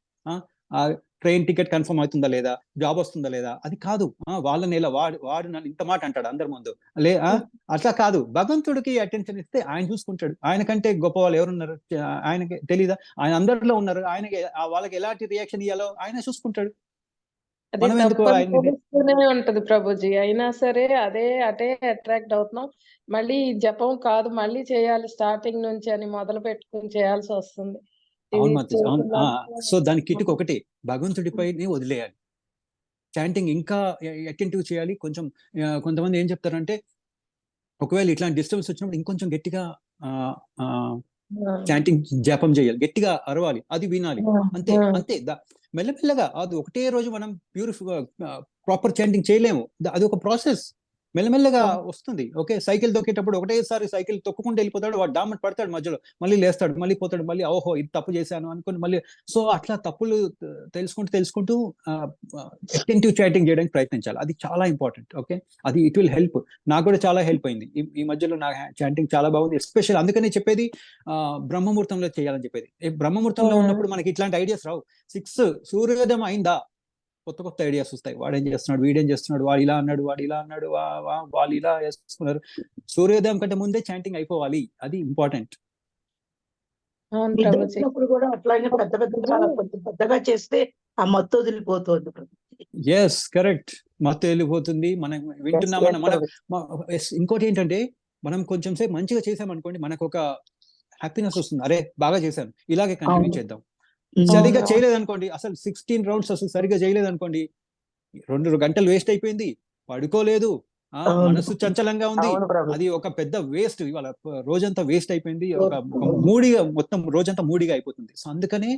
ట్రైన్ టికెట్ కన్ఫర్మ్ అవుతుందా లేదా, జాబ్ వస్తుందా లేదా, అది కాదు. వాళ్ళని ఎలా వాడు నన్ను ఇంత మాట అంటాడు అందరి ముందు, అట్లా కాదు. భగవంతుడికి అటెన్షన్ ఇస్తే ఆయన చూసుకుంటాడు. ఆయన కంటే గొప్ప వాళ్ళు ఎవరున్నారు ఆయనకి తెలీదా? ఆయన అందరిలో ఉన్నారు. ఆయనకి వాళ్ళకి ఎలాంటి రియాక్షన్ ఇవ్వాలో ఆయన చూసుకుంటాడు. ఉంటది ప్రభుజీ. అయినా సరే అటే అట్రాక్ట్ అవుతున్నాం. మళ్ళీ జపం కాదు, మళ్ళీ చేయాలి స్టార్టింగ్ నుంచి అని మొదలు పెట్టుకుని చేయాల్సి వస్తుంది. అవును మాతాజీ, అవును. సో దాని కిటుకు ఒకటి, భగవంతుడిపై వదిలేయాలి. చాంటింగ్ ఇంకా అటెంటివ్ చేయాలి. కొంతమంది ఏం చెప్తారంటే, ఒకవేళ ఇట్లాంటి డిస్టర్బెన్స్ వచ్చినప్పుడు ఇంకొంచెం గట్టిగా చాంటింగ్ జపం చేయాలి, గట్టిగా అరవాలి, అది వినాలి, అంతే. మెల్లమెల్లగా అది ఒకటే రోజు మనం ప్రాపర్ చాంటింగ్ చేయలేము. అది ఒక ప్రాసెస్. మెల్లమెల్లగా వస్తుంది. ఓకే, సైకిల్ తొక్కేటప్పుడు ఒకటేసారి సైకిల్ తొక్కుకుంటూ వెళ్ళిపోతాడు, వాడు డామని పడతాడు మధ్యలో, మళ్ళీ లేస్తాడు, మళ్ళీ పోతాడు, మళ్ళీ ఓహో ఇది తప్పు చేశాను అనుకుని మళ్ళీ. సో అట్లా తప్పులు తెలుసుకుంటూ అటెంటివ్ చాటింగ్ చేయడానికి ప్రయత్నించాలి. అది చాలా ఇంపార్టెంట్. ఓకే, అది ఇట్ విల్ హెల్ప్. నాకు కూడా చాలా హెల్ప్ అయింది ఈ మధ్యలో. నా చాటింగ్ చాలా బాగుంది. ఎస్పెషల్ అందుకని చెప్పేది బ్రహ్మముహూర్తంలో చేయాలని చెప్పేది. బ్రహ్మముహూర్తంలో ఉన్నప్పుడు మనకి ఇట్లాంటి ఐడియాస్ రావు. 6 సూర్యోదయం అయిందా, కొత్త ఐడియాస్ వస్తాయి. వాడేం చేస్తున్నాడు, వీడేం చేస్తున్నాడు, వాడు ఇలా అన్నాడు, వాడు ఇలా అన్నాడు, వాళ్ళు ఇలా వేసుకున్నారు. సూర్యోదయం కంటే ముందే చాంటింగ్ అయిపోవాలి. అది ఇంపార్టెంట్. నిద్రప్పుడు కూడా అట్లాగే పెద్దగా చేస్తే ఆ మత్తు వదిలిపోతుంది. Yes, correct. మత్తు వెళ్ళిపోతుంది. మనం వింటున్నామని ఇంకోటి ఏంటంటే, మనం కొంచెం సేపు మంచిగా చేసామనుకోండి, మనకు ఒక హ్యాపీనెస్ వస్తుంది. అరే బాగా చేశాను, ఇలాగే కంటిన్యూ చేద్దాం. సరిగా చేయలేదనుకోండి, అసలు 16 రౌండ్స్ అసలు సరిగా చేయలేదనుకోండి, 2 గంటలు వేస్ట్ అయిపోయింది, పడుకోలేదు, మనసు చంచలంగా ఉంది, అది ఒక పెద్ద వేస్ట్. ఇవాళ రోజంతా వేస్ట్ అయిపోయింది, ఒక మూడిగా, మొత్తం రోజంతా మూడిగా అయిపోతుంది. సో అందుకనే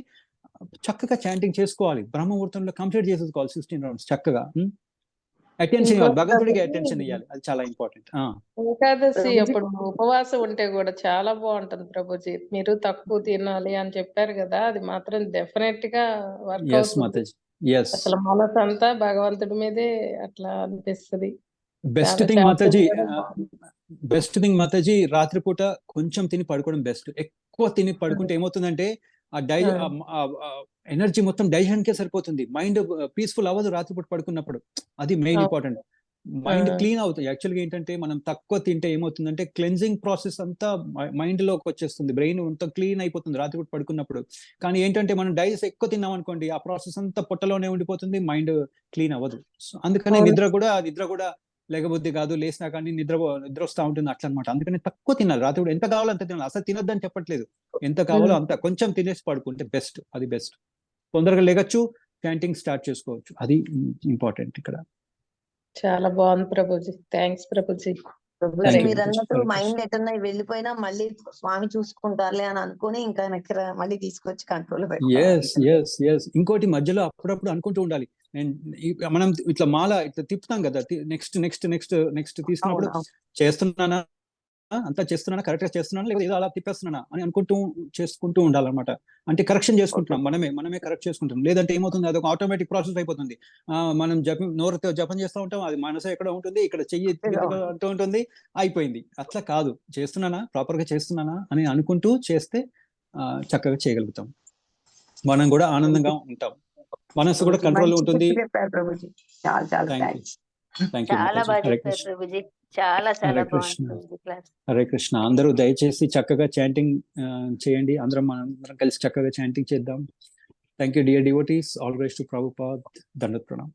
చక్కగా చాంటింగ్ చేసుకోవాలి. బ్రహ్మముహూర్తంలో కంప్లీట్ చేసేసుకోవాలి 16 రౌండ్స్ చక్కగా. అటెన్షన్ ఇవ్వాలి, భగవంతుడికి అటెన్షన్ ఇవ్వాలి. అది చాలా ఇంపార్టెంట్. ఏకాదశి అప్పుడు ఉపవాసం ఉంటే కూడా చాలా బాగుంటుంది ప్రభుజీ. మీరు తక్కువ తినాలి అని చెప్పారు కదా, అది మాత్రం డెఫినెట్ గా వర్క్ అవుతుంది. అసలు మనసంతా భగవంతుడి మీదే అట్లా అనిపిస్తుంది. బెస్ట్ థింగ్ మాతాజీ, రాత్రిపూట కొంచెం తిని పడుకోవడం బెస్ట్. ఎక్కువ తిని పడుకుంటే ఏమవుతుందంటే ఆ ఎనర్జీ మొత్తం డైజెషన్ కే సరిపోతుంది. మైండ్ పీస్ఫుల్ అవ్వదు రాత్రిపూట పడుకున్నప్పుడు. అది మెయిన్ ఇంపార్టెంట్. మైండ్ క్లీన్ అవుతుంది. యాక్చువల్గా ఏంటంటే, మనం తక్కువ తింటే ఏమవుతుందంటే, క్లెన్జింగ్ ప్రాసెస్ అంతా మైండ్ లోకి వచ్చేస్తుంది, బ్రెయిన్ అంతా క్లీన్ అయిపోతుంది రాత్రిపూట పడుకున్నప్పుడు. కానీ ఏంటంటే, మనం డైస్ ఎక్కువ తిన్నాం అనుకోండి, ఆ ప్రాసెస్ అంతా పొట్టలోనే ఉండిపోతుంది, మైండ్ క్లీన్ అవ్వదు. అందుకనే నిద్ర కూడా లేకపోతే కాదు, లేసినా కానీ నిద్ర వస్తూ ఉంటుంది అట్లా అనమాట. అందుకని తక్కువ తినాలి రాత్రి. ఎంత కావాలో అంత తినాలి. అసలు తినొద్దని చెప్పట్లేదు, ఎంత కావాలో అంత కొంచెం తినేసి పడుకుంటే బెస్ట్. అది బెస్ట్. తొందరగా లేగచ్చు, చాంటింగ్ స్టార్ట్ చేసుకోవచ్చు. అది ఇంపార్టెంట్ ఇక్కడ. చాలా బాగుంది ప్రభుజీ. థ్యాంక్స్ ప్రభుజీ. మీరు అన్నట్టు మైండ్ ఎటన్నా వెళ్ళిపోయినా మళ్ళీ స్వామి చూసుకుంటారులే అని అనుకుని ఇంకా మళ్ళీ తీసుకొచ్చి కంట్రోల్ ఎస్. ఇంకోటి మధ్యలో అప్పుడప్పుడు అనుకుంటూ ఉండాలి. మనం ఇట్లా మాల ఇట్లా తిప్పుతాం కదా, నెక్స్ట్ తీసుకున్నప్పుడు చేస్తున్నానా, అంతా చేస్తున్నానా, కరెక్ట్ గా చేస్తున్నానా, లేదా ఏదో అలా తిప్పేస్తున్నానా అని చేసుకుంటూ ఉండాలన్నమాట. అంటే కరెక్షన్ చేసుకుంటున్నాం, మనమే కరెక్ట్ చేసుకుంటాం. లేదంటే ఏమవుతుంది, అది ఒక ఆటోమేటిక్ ప్రాసెస్ అయిపోతుంది. మనం నోరుతో జపం చేస్తూ ఉంటాం, అది మనసు ఎక్కడ ఉంటుంది, ఇక్కడ చెయ్యి అంటూ ఉంటుంది, అయిపోయింది. అట్లా కాదు, ప్రాపర్ గా చేస్తున్నానా అని అనుకుంటూ చేస్తే చక్కగా చేయగలుగుతాం. మనం కూడా ఆనందంగా ఉంటాం, మనసు కూడా కంట్రోల్ లో ఉంటుంది. చాలా బాగా చెప్పారు ప్రభుజీ. చాలా బాగుంది క్లాస్. హరే కృష్ణ. అందరూ దయచేసి చక్కగా చాంటింగ్ చేయండి. అందరం కలిసి చక్కగా చాంటింగ్ చేద్దాం. Thank you dear devotees. All rise to Prabhupad. దండవత్ ప్రణామ్.